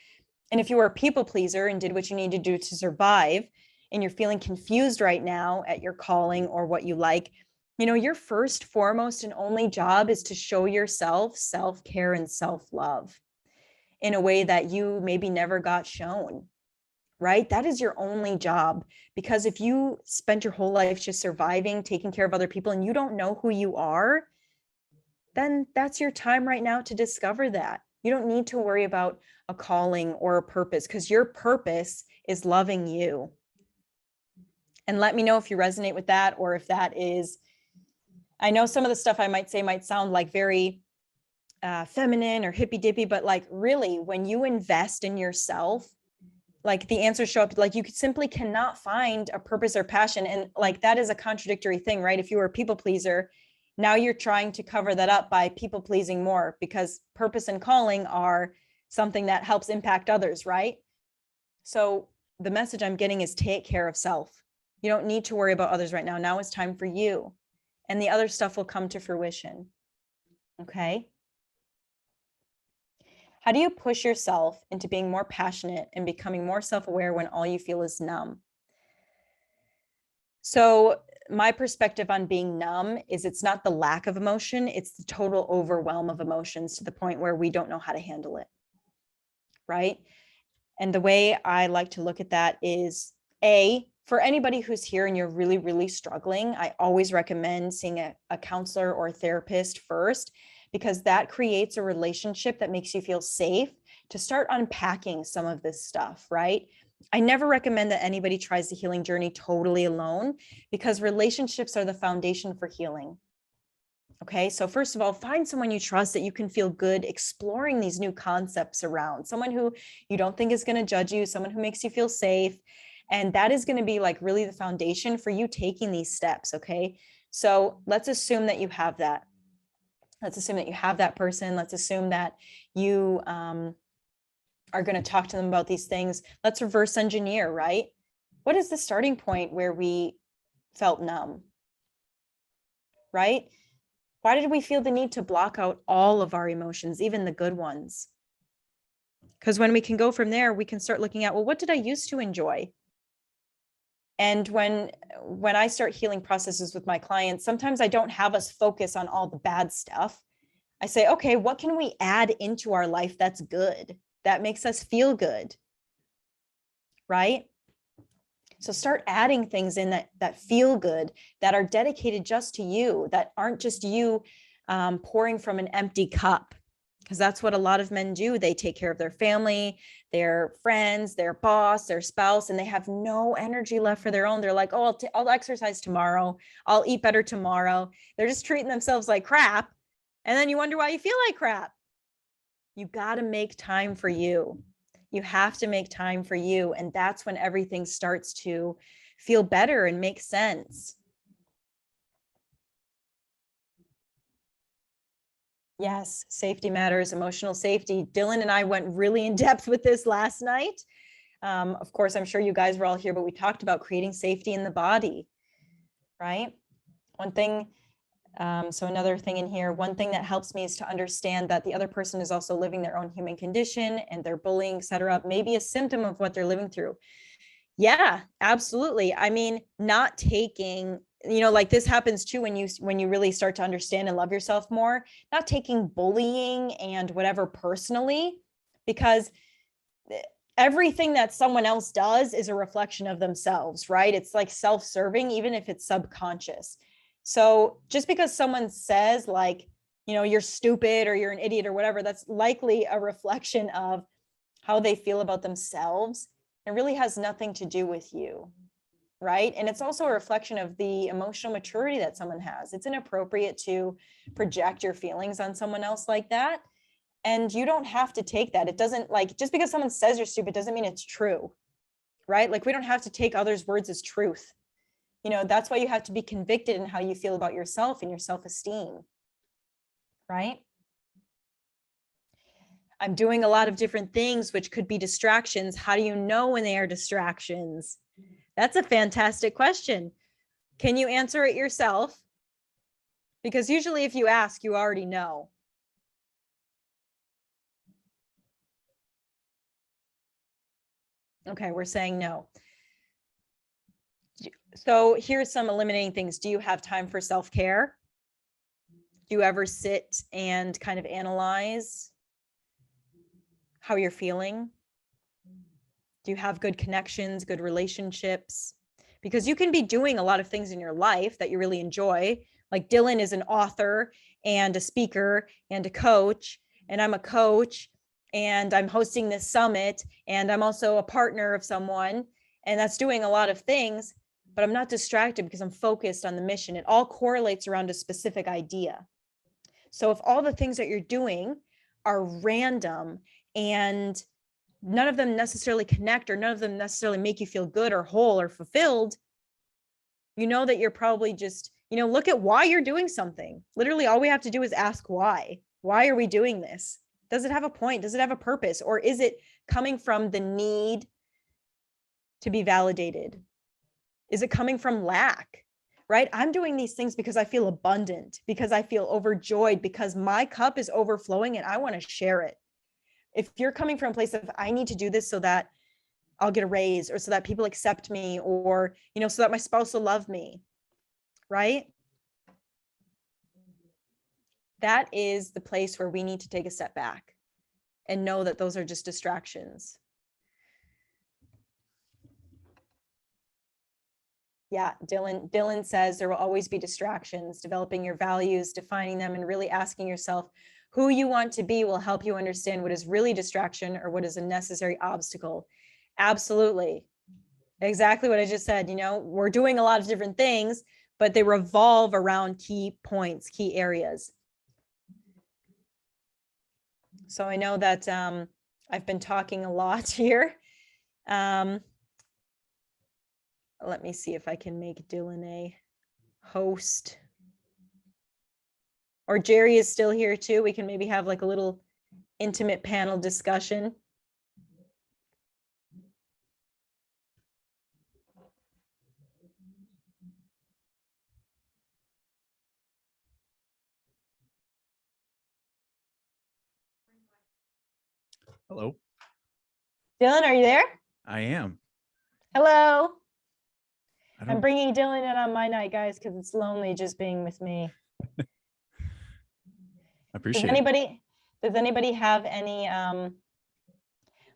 And if you were a people pleaser and did what you needed to do to survive, and you're feeling confused right now at your calling or what you like, you know, your first, foremost, and only job is to show yourself self-care and self-love in a way that you maybe never got shown, right? That is your only job. Because if you spent your whole life just surviving, taking care of other people, and you don't know who you are, then that's your time right now to discover that. You don't need to worry about a calling or a purpose, because your purpose is loving you. And let me know if you resonate with that, or if that is, I know some of the stuff I might say might sound like very feminine or hippy dippy, but like really, when you invest in yourself, like the answers show up. Like you simply cannot find a purpose or passion. And like, that is a contradictory thing, right? If you were a people pleaser, now you're trying to cover that up by people pleasing more, because purpose and calling are something that helps impact others, right? So the message I'm getting is, take care of self. You don't need to worry about others right now. Now it's time for you. And the other stuff will come to fruition. Okay? How do you push yourself into being more passionate and becoming more self-aware when all you feel is numb? So my perspective on being numb is, it's not the lack of emotion, it's the total overwhelm of emotions to the point where we don't know how to handle it, right? And the way I like to look at that is, for anybody who's here and you're really, really struggling, I always recommend seeing a counselor or a therapist first, because that creates a relationship that makes you feel safe to start unpacking some of this stuff, right? I never recommend that anybody tries the healing journey totally alone, because relationships are the foundation for healing. Okay, so first of all, find someone you trust that you can feel good exploring these new concepts around, someone who you don't think is going to judge you, someone who makes you feel safe. And that is going to be like really the foundation for you taking these steps. Okay, so let's assume that you have that. Let's assume that you have that person. Let's assume that you are going to talk to them about these things. Let's reverse engineer, right? What is the starting point where we felt numb, right? Why did we feel the need to block out all of our emotions, even the good ones? Because when we can go from there, we can start looking at, well, what did I used to enjoy? And when I start healing processes with my clients, sometimes I don't have us focus on all the bad stuff. I say, okay, what can we add into our life that's good, that makes us feel good, right? So start adding things in that feel good, that are dedicated just to you, that aren't just you pouring from an empty cup. Because that's what a lot of men do. They take care of their family, their friends, their boss, their spouse, and they have no energy left for their own. They're like, oh, I'll exercise tomorrow. I'll eat better tomorrow. They're just treating themselves like crap. And then you wonder why you feel like crap. You got to make time for you. You have to make time for you. And that's when everything starts to feel better and make sense. Yes, safety matters, emotional safety. Dylan and I went really in depth with this last night. Of course, I'm sure you guys were all here, but we talked about creating safety in the body, right? One thing, so another thing in here, one thing that helps me is to understand that the other person is also living their own human condition, and their bullying, et cetera, may be a symptom of what they're living through. Yeah, absolutely. I mean, not taking, like this happens too when you really start to understand and love yourself more, not taking bullying and whatever personally, because everything that someone else does is a reflection of themselves, right? It's like self-serving, even if it's subconscious. So just because someone says like, you're stupid or you're an idiot or whatever, that's likely a reflection of how they feel about themselves. It really has nothing to do with you, right? And it's also a reflection of the emotional maturity that someone has. It's inappropriate to project your feelings on someone else like that. And you don't have to take that. It doesn't, like, just because someone says you're stupid doesn't mean it's true, right? Like, we don't have to take others' words as truth. That's why you have to be convicted in how you feel about yourself and your self-esteem, right? I'm doing a lot of different things, which could be distractions. How do you know when they are distractions? That's a fantastic question. Can you answer it yourself? Because usually if you ask, you already know. Okay, we're saying no. So here's some eliminating things. Do you have time for self-care? Do you ever sit and kind of analyze how you're feeling? Do you have good connections, good relationships? Because you can be doing a lot of things in your life that you really enjoy. Like Dylan is an author and a speaker and a coach, and I'm a coach, and I'm hosting this summit, and I'm also a partner of someone, and that's doing a lot of things, but I'm not distracted because I'm focused on the mission. It all correlates around a specific idea. So if all the things that you're doing are random and none of them necessarily connect, or none of them necessarily make you feel good or whole or fulfilled, that you're probably just, look at why you're doing something. Literally, all we have to do is ask why. Why are we doing this? Does it have a point? Does it have a purpose? Or is it coming from the need to be validated? Is it coming from lack? Right? I'm doing these things because I feel abundant, because I feel overjoyed, because my cup is overflowing and I want to share it. If you're coming from a place of, I need to do this so that I'll get a raise, or so that people accept me, or, so that my spouse will love me, right? That is the place where we need to take a step back and know that those are just distractions. Yeah, Dylan says there will always be distractions. Developing your values, defining them, and really asking yourself who you want to be will help you understand what is really distraction or what is a necessary obstacle. Absolutely. Exactly what I just said. We're doing a lot of different things, but they revolve around key points, key areas. So I know that I've been talking a lot here. Let me see if I can make Dylan a host. or Jerry is still here too, we can maybe have like a little intimate panel discussion. Hello. Dylan, are you there? I am. Hello. I'm bringing Dylan in on my night, guys, because it's lonely just being with me. I appreciate it. Does anybody have any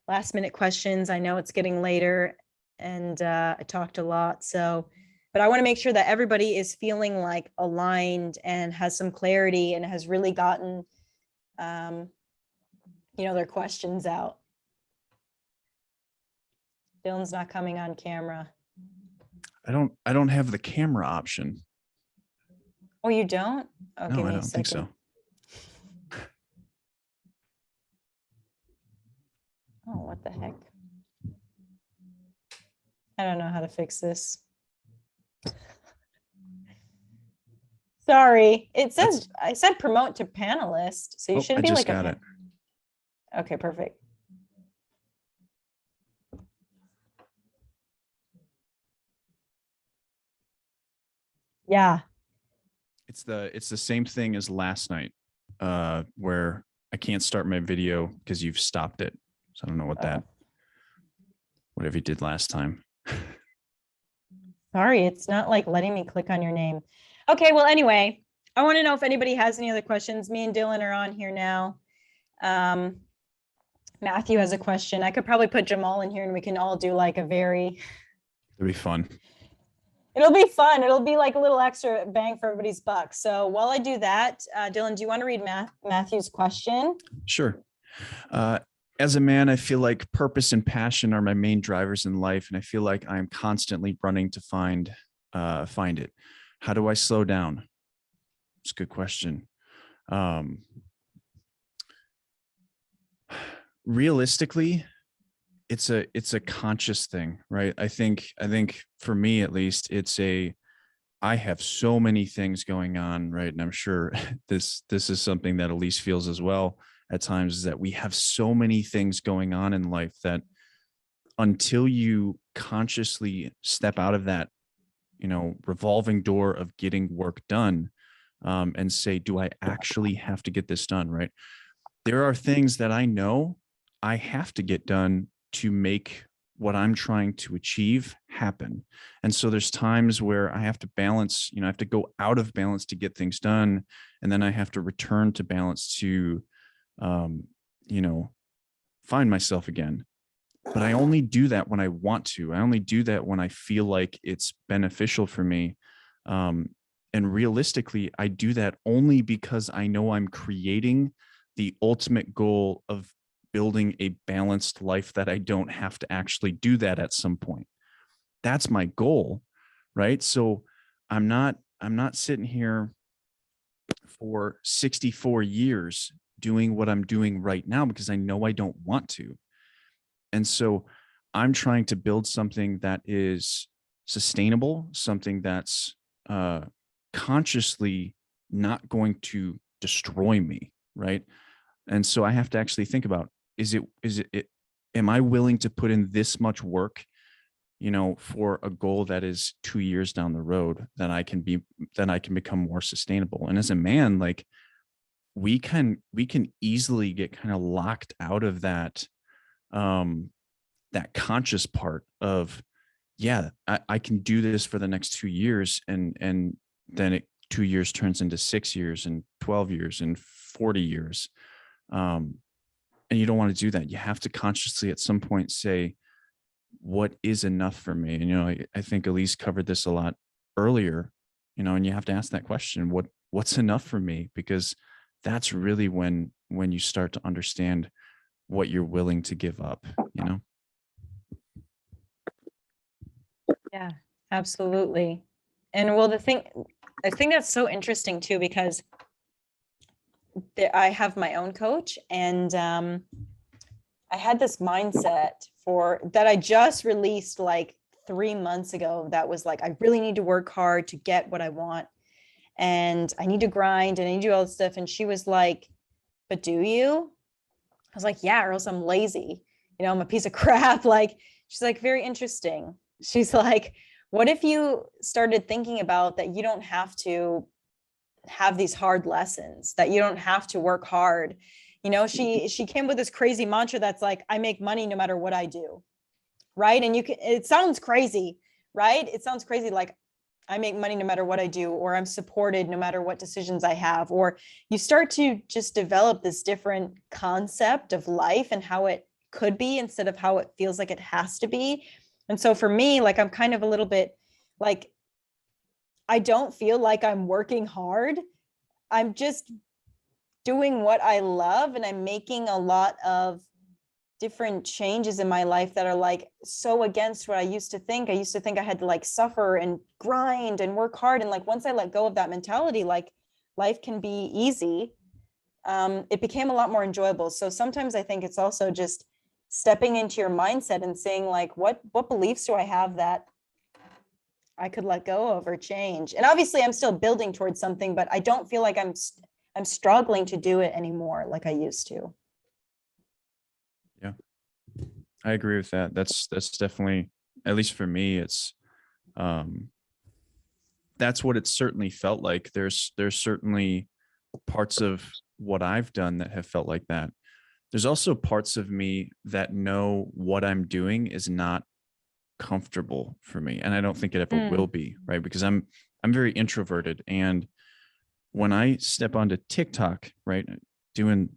last minute questions? I know it's getting later and I talked a lot, but I want to make sure that everybody is feeling like aligned and has some clarity and has really gotten their questions out. Dylan's not coming on camera. I don't have the camera option. Oh, you don't? Oh, no, I don't think so. Oh, what the heck? I don't know how to fix this. Sorry. I said promote to panelist, so you should be like got it. Okay, perfect. Yeah. It's the same thing as last night, where I can't start my video because you've stopped it. So I don't know whatever you did last time. Sorry, it's not like letting me click on your name. Okay, well, anyway, I want to know if anybody has any other questions. Me and Dylan are on here now. Matthew has a question. I could probably put Jamal in here and we can all do like it'll be fun. It'll be fun. It'll be like a little extra bang for everybody's buck. So while I do that, Dylan, do you want to read Matthew's question? Sure. As a man, I feel like purpose and passion are my main drivers in life, and I feel like I'm constantly running to find it. How do I slow down? It's a good question. Realistically, it's a conscious thing, right? I think for me at least, I have so many things going on, right? And I'm sure this is something that Elise feels as well at times, is that we have so many things going on in life that until you consciously step out of that, revolving door of getting work done, and say, do I actually have to get this done, right? There are things that I know I have to get done to make what I'm trying to achieve happen. And so there's times where I have to balance, I have to go out of balance to get things done. And then I have to return to balance to, find myself again. But I only do that when I want to. I only do that when I feel like it's beneficial for me. And realistically, I do that only because I know I'm creating the ultimate goal of building a balanced life, that I don't have to actually do that at some point. That's my goal, right? So I'm not sitting here for 64 years doing what I'm doing right now because I know I don't want to. And so I'm trying to build something that is sustainable, something that's consciously not going to destroy me, right? And so I have to actually think about, am I willing to put in this much work, for a goal that is 2 years down the road, that I can become more sustainable. And as a man, like, we can easily get kind of locked out of that, that conscious part of, I can do this for the next 2 years. And then 2 years turns into 6 years and 12 years and 40 years. And you don't want to do that. You have to consciously at some point say, what is enough for me? And, I think Elise covered this a lot earlier, and you have to ask that question, what's enough for me? Because that's really when you start to understand what you're willing to give up, Yeah, absolutely. And well, I think that's so interesting too, because I have my own coach, and I had this mindset that I just released like 3 months ago. That was like, I really need to work hard to get what I want. and I need to grind and I need to do all this stuff. And she was like, but do you? I was like, yeah, or else I'm lazy. I'm a piece of crap. Like, she's like, very interesting. She's like, what if you started thinking about that you don't have to have these hard lessons, that you don't have to work hard. She came with this crazy mantra that's like, I make money no matter what I do. Right. And it sounds crazy, right? It sounds crazy, like I make money no matter what I do, or I'm supported no matter what decisions I have. Or you start to just develop this different concept of life and how it could be instead of how it feels like it has to be. And so for me, like, I'm kind of a little bit like, I don't feel like I'm working hard. I'm just doing what I love, and I'm making a lot of different changes in my life that are like so against what I used to think. I used to think I had to like suffer and grind and work hard. And like, once I let go of that mentality, like, life can be easy. It became a lot more enjoyable. So sometimes I think it's also just stepping into your mindset and saying like, what beliefs do I have that I could let go of or change? And obviously I'm still building towards something, but I don't feel like I'm struggling to do it anymore like I used to. Yeah, I agree with that. That's definitely, at least for me, it's um that's what it certainly felt like. There's certainly parts of what I've done that have felt like that. There's also parts of me that know what I'm doing is not comfortable for me, and I don't think it ever will Mm. be, right? Because I'm very introverted, and when I step onto TikTok, right, doing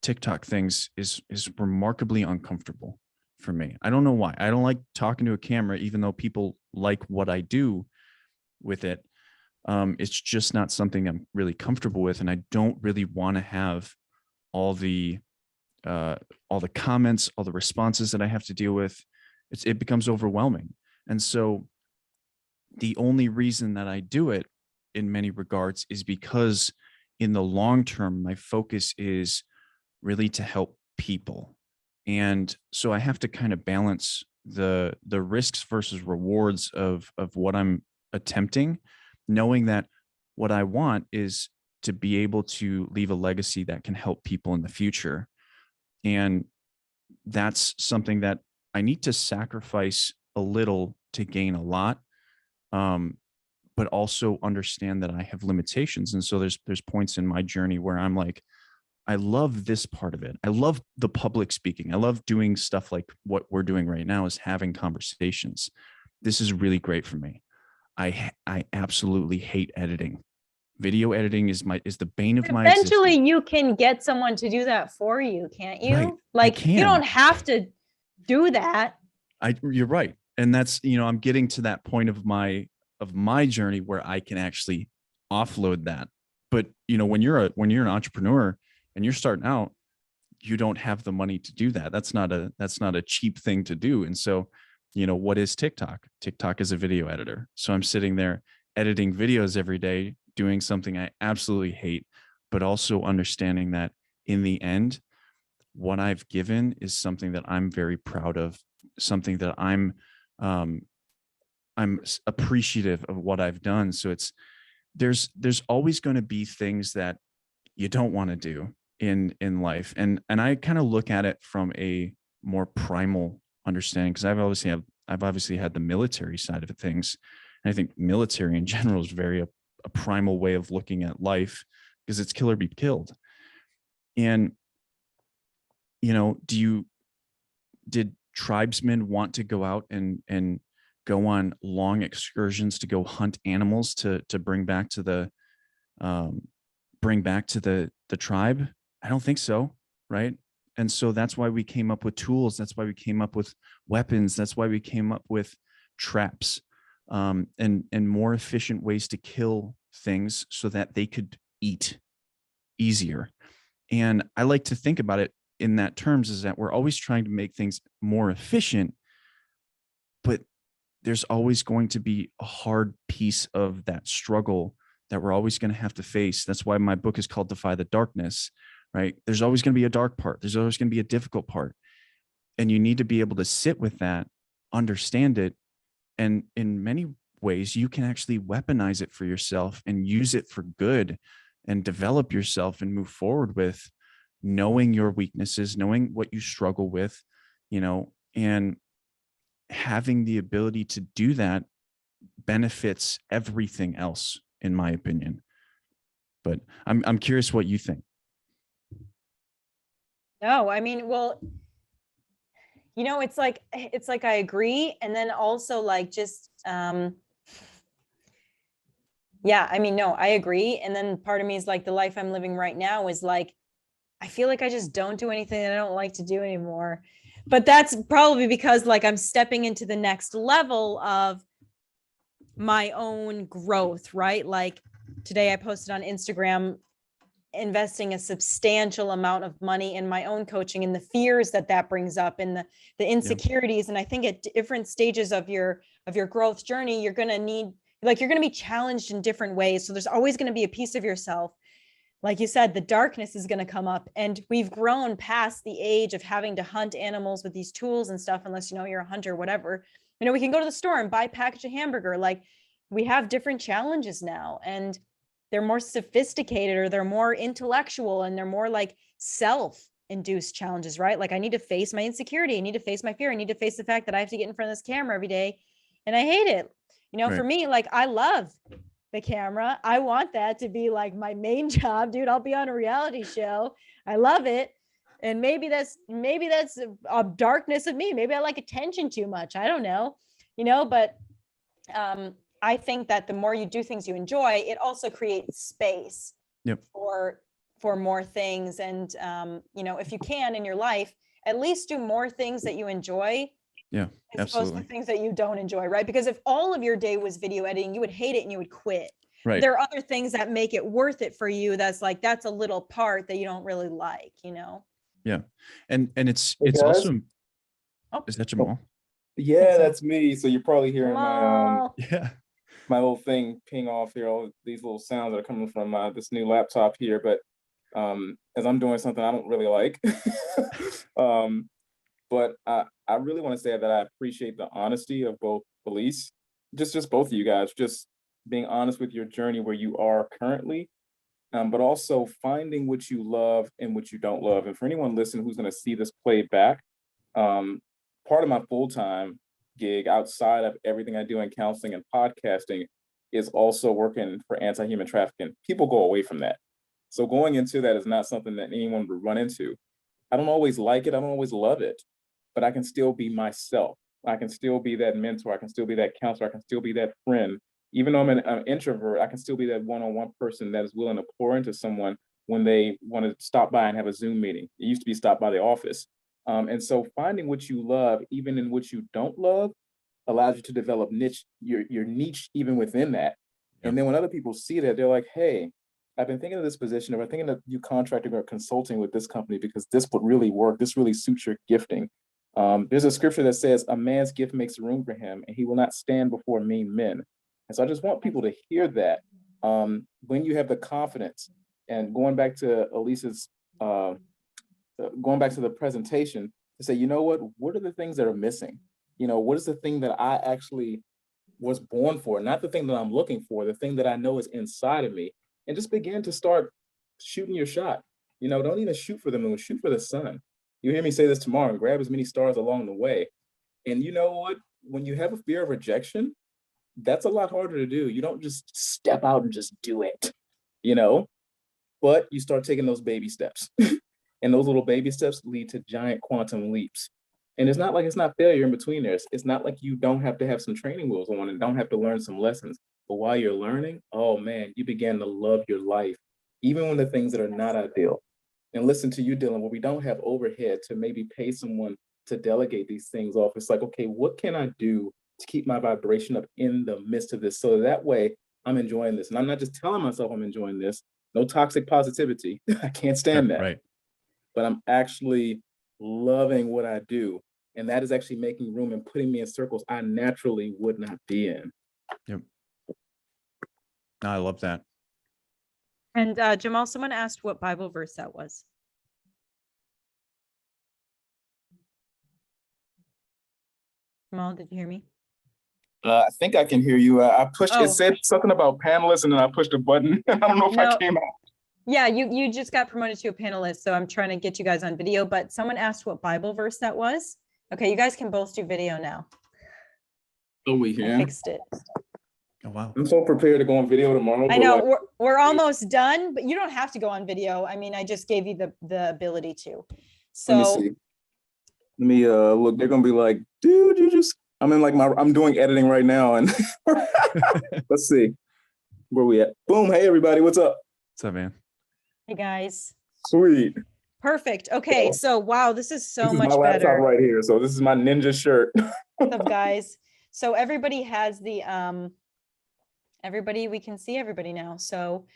TikTok things is remarkably uncomfortable for me. I don't know why. I don't like talking to a camera, even though people like what I do with it. It's just not something I'm really comfortable with, and I don't really want to have all the uh, all the comments, all the responses that I have to deal with. It becomes overwhelming, and so the only reason that I do it in many regards is because in the long term, my focus is really to help people. And so I have to kind of balance the risks versus rewards of what I'm attempting, knowing that what I want is to be able to leave a legacy that can help people in the future. And that's something that I need to sacrifice a little to gain a lot. Um, but also understand that I have limitations. And so there's points in my journey where I'm like, I love this part of it. I love the public speaking. I love doing stuff like what we're doing right now, is having conversations. This is really great for me. I absolutely hate editing. Video editing is the bane of my Eventually existence. you can get someone to do that for you, can't Right. you? I Like, you don't can. have to do that. You're right. And that's, I'm getting to that point of my journey where I can actually offload that. But, when you're an entrepreneur and you're starting out, you don't have the money to do that. That's not a cheap thing to do. And so, what is TikTok? TikTok is a video editor. So I'm sitting there editing videos every day, doing something I absolutely hate, but also understanding that in the end, what I've given is something that I'm very proud of, something that um, I'm appreciative of what I've done. So there's always going to be things that you don't want to do in life, and I kind of look at it from a more primal understanding, because I've obviously had the military side of things, and I think military in general is very a primal way of looking at life, because it's kill or be killed. And do you did tribesmen want to go out and go on long excursions to go hunt animals to um, bring back to the tribe? I don't think so, right? And so that's why we came up with tools. That's why we came up with weapons. That's why we came up with traps, and more efficient ways to kill things so that they could eat easier. And I like to think about it in that terms, is that we're always trying to make things more efficient, but there's always going to be a hard piece of that struggle that we're always going to have to face. That's why my book is called Defy the Darkness, right? There's always going to be a dark part. There's always going to be a difficult part. And you need to be able to sit with that, understand it, and in many ways, you can actually weaponize it for yourself and use it for good and develop yourself and move forward with knowing your weaknesses, knowing what you struggle with, and having the ability to do that benefits everything else, in my opinion. But I'm curious what you think. No, I mean, well, it's like I agree. And then also like just yeah, I mean, no, I agree. And then part of me is like the life I'm living right now is like, I feel like I just don't do anything that I don't like to do anymore. But that's probably because like I'm stepping into the next level of my own growth, right? Like today I posted on Instagram investing a substantial amount of money in my own coaching and the fears that brings up and the insecurities. And I think at different stages of your growth journey, you're going to need, like, you're going to be challenged in different ways. So there's always going to be a piece of yourself, like you said, the darkness is going to come up, and we've grown past the age of having to hunt animals with these tools and stuff, unless you're a hunter, whatever. We can go to the store and buy a package of hamburger. Like, we have different challenges now, and they're more sophisticated, or they're more intellectual, and they're more like self-induced challenges, right? Like, I need to face my insecurity, I need to face my fear, I need to face the fact that I have to get in front of this camera every day and I hate it. Right. For me, like, I love the camera. I want that to be like my main job, dude. I'll be on a reality show. I love it. And maybe that's a darkness of me. Maybe I like attention too much. I don't know, but I think that the more you do things you enjoy, it also creates space Yep. for more things. And if you can in your life, at least do more things that you enjoy. Yeah, as opposed to things that you don't enjoy, right? Because if all of your day was video editing, you would hate it and you would quit. Right. There are other things that make it worth it for you. That's a little part that you don't really like, Yeah. And it's Hey, guys. also, Oh. is that Jamal? Yeah, that's me. So you're probably hearing Yeah. my little thing ping off here, all these little sounds that are coming from this new laptop here. But as I'm doing something I don't really like, but I really want to say that I appreciate the honesty of both Elise, just both of you guys, just being honest with your journey where you are currently, but also finding what you love and what you don't love. And for anyone listening who's going to see this played back, part of my full-time gig outside of everything I do in counseling and podcasting is also working for anti-human trafficking. People go away from that. So going into that is not something that anyone would run into. I don't always like it. I don't always love it, but I can still be myself. I can still be that mentor. I can still be that counselor. I can still be that friend. Even though I'm an introvert, I can still be that one-on-one person that is willing to pour into someone when they want to stop by and have a Zoom meeting. It used to be stop by the office. And so finding what you love, even in what you don't love, allows you to develop your niche even within that. Yeah. And then when other people see that, they're like, hey, I've been thinking of this position, or I'm thinking of you contracting or consulting with this company because this would really work. This really suits your gifting. There's a scripture that says, a man's gift makes room for him, and he will not stand before mean men. And so I just want people to hear that when you have the confidence, and going back to Elise's, going back to the presentation, to say, you know what are the things that are missing? What is the thing that I actually was born for? Not the thing that I'm looking for, the thing that I know is inside of me. And just begin to start shooting your shot. Don't even shoot for the moon, shoot for the sun. You'll hear me say this tomorrow, and grab as many stars along the way. And you know what? When you have a fear of rejection, that's a lot harder to do. You don't just step out and just do it, but you start taking those baby steps. And those little baby steps lead to giant quantum leaps. And it's not like it's not failure in between there. It's not like you don't have to have some training wheels on and don't have to learn some lessons. But while you're learning, oh man, you begin to love your life, even when the things that are not ideal. And listen to you, Dylan, where we don't have overhead to maybe pay someone to delegate these things off. It's like, okay, what can I do to keep my vibration up in the midst of this? So that way I'm enjoying this. And I'm not just telling myself I'm enjoying this. No toxic positivity. I can't stand that. Right. But I'm actually loving what I do. And that is actually making room and putting me in circles I naturally would not be in. Yep. I love that. And Jamal, someone asked what Bible verse that was. Jamal, did you hear me? I think I can hear you. I pushed, it Oh, said something about panelists and then I pushed a button. I don't know if I no. came out. Yeah, you just got promoted to a panelist, so I'm trying to get you guys on video, but someone asked what Bible verse that was. Okay, you guys can both do video now. Oh, we I can. fixed it. Oh, wow. I'm so prepared to go on video tomorrow. I but know like, we're almost done, but you don't have to go on video. I mean, I just gave you the ability to. let me So see. Let me look. They're gonna be like, dude, you just. I'm in like I'm doing editing right now, and let's see where we at. Boom! Hey everybody, what's up? What's up, man? hey guys. Sweet. Perfect. Okay, so wow, this is so This is my much laptop better. right here. So this is my ninja shirt. What's up, guys? So everybody has the everybody, we can see everybody now. So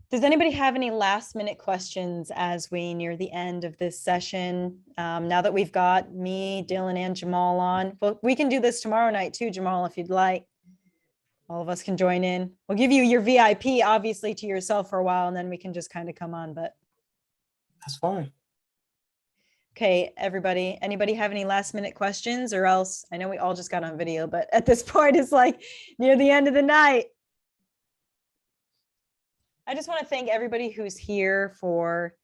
does anybody have any last minute questions as we near the end of this session? Now that we've got me, Dylan, and Jamal on, well, we can do this tomorrow night too, Jamal, if you'd like. All of us can join in. We'll give you your VIP, obviously, to yourself for a while, and then we can just kind of come on. But That's fine. okay, everybody, anybody have any last minute questions, or else I know we all just got on video, but at this point, it's like near the end of the night. I just want to thank everybody who's here for,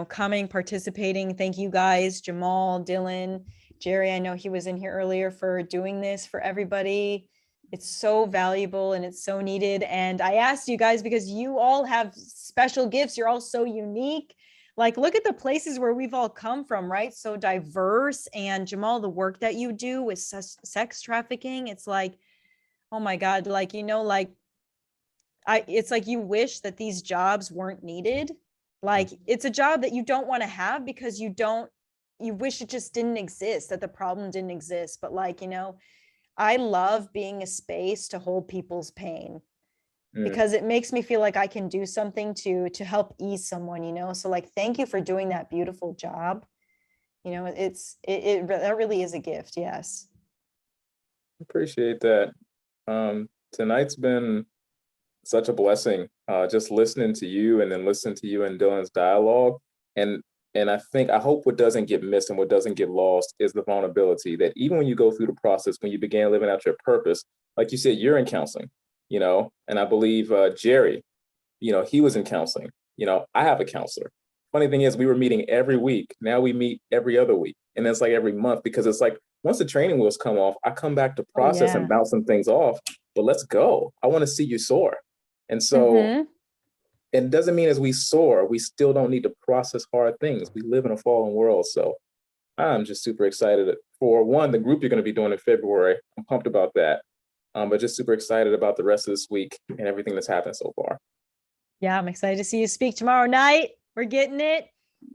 coming, participating. Thank you guys, Jamal, Dylan, Jerry. I know he was in here earlier, for doing this for everybody. It's so valuable and it's so needed. And I asked you guys because you all have special gifts. You're all so unique. Like, look at the places where we've all come from, right? So diverse. And Jamal, the work that you do with sex trafficking, it's like, oh my God, like, it's like you wish that these jobs weren't needed. Like, it's a job that you don't want to have because you wish it just didn't exist, that the problem didn't exist. But like, I love being a space to hold people's pain because it makes me feel like I can do something to help ease someone, so like, thank you for doing that beautiful job. That really is a gift. Yes. Appreciate that. Tonight's been such a blessing, just listening to you and then listening to you and Dylan's dialogue. And I hope what doesn't get missed and what doesn't get lost is the vulnerability that even when you go through the process, when you began living out your purpose, like you said, you're in counseling, and I believe Jerry, he was in counseling. I have a counselor. Funny thing is, we were meeting every week. Now we meet every other week. And it's like every month, because it's like, once the training wheels come off, I come back to process and bounce some things off, but let's go. I want to see you soar. And so it doesn't mean as we soar, we still don't need to process hard things. We live in a fallen world. So I'm just super excited for one, the group you're going to be doing in February. I'm pumped about that. But just super excited about the rest of this week and everything that's happened so far. Yeah, I'm excited to see you speak tomorrow night. We're getting it.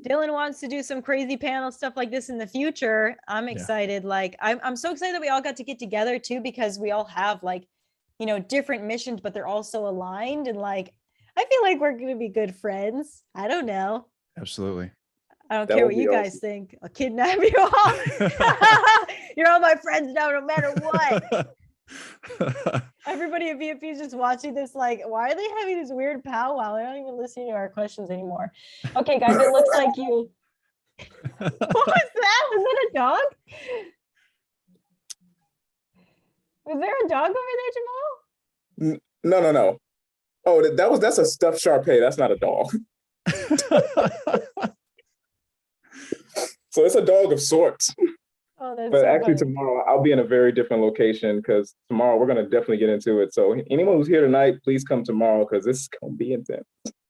Dylan wants to do some crazy panel stuff like this in the future. I'm excited. Like, I'm so excited that we all got to get together too, because we all have like, different missions, but they're also aligned. And like, I feel like we're going to be good friends. I don't know. Absolutely. I don't care what you guys think. I'll kidnap you all. You're all my friends now, no matter what. Everybody at VFP is just watching this like, why are they having this weird powwow? They're not even listening to our questions anymore. Okay, guys, it looks like you. What was that? Was that a dog? Was there a dog over there, Jamal? No. Oh, that's a stuffed Shar-Pei. That's not a dog. So it's a dog of sorts. Oh, that's but so actually funny. Tomorrow I'll be in a very different location, because tomorrow we're going to definitely get into it. So anyone who's here tonight, please come tomorrow, because this is going to be intense.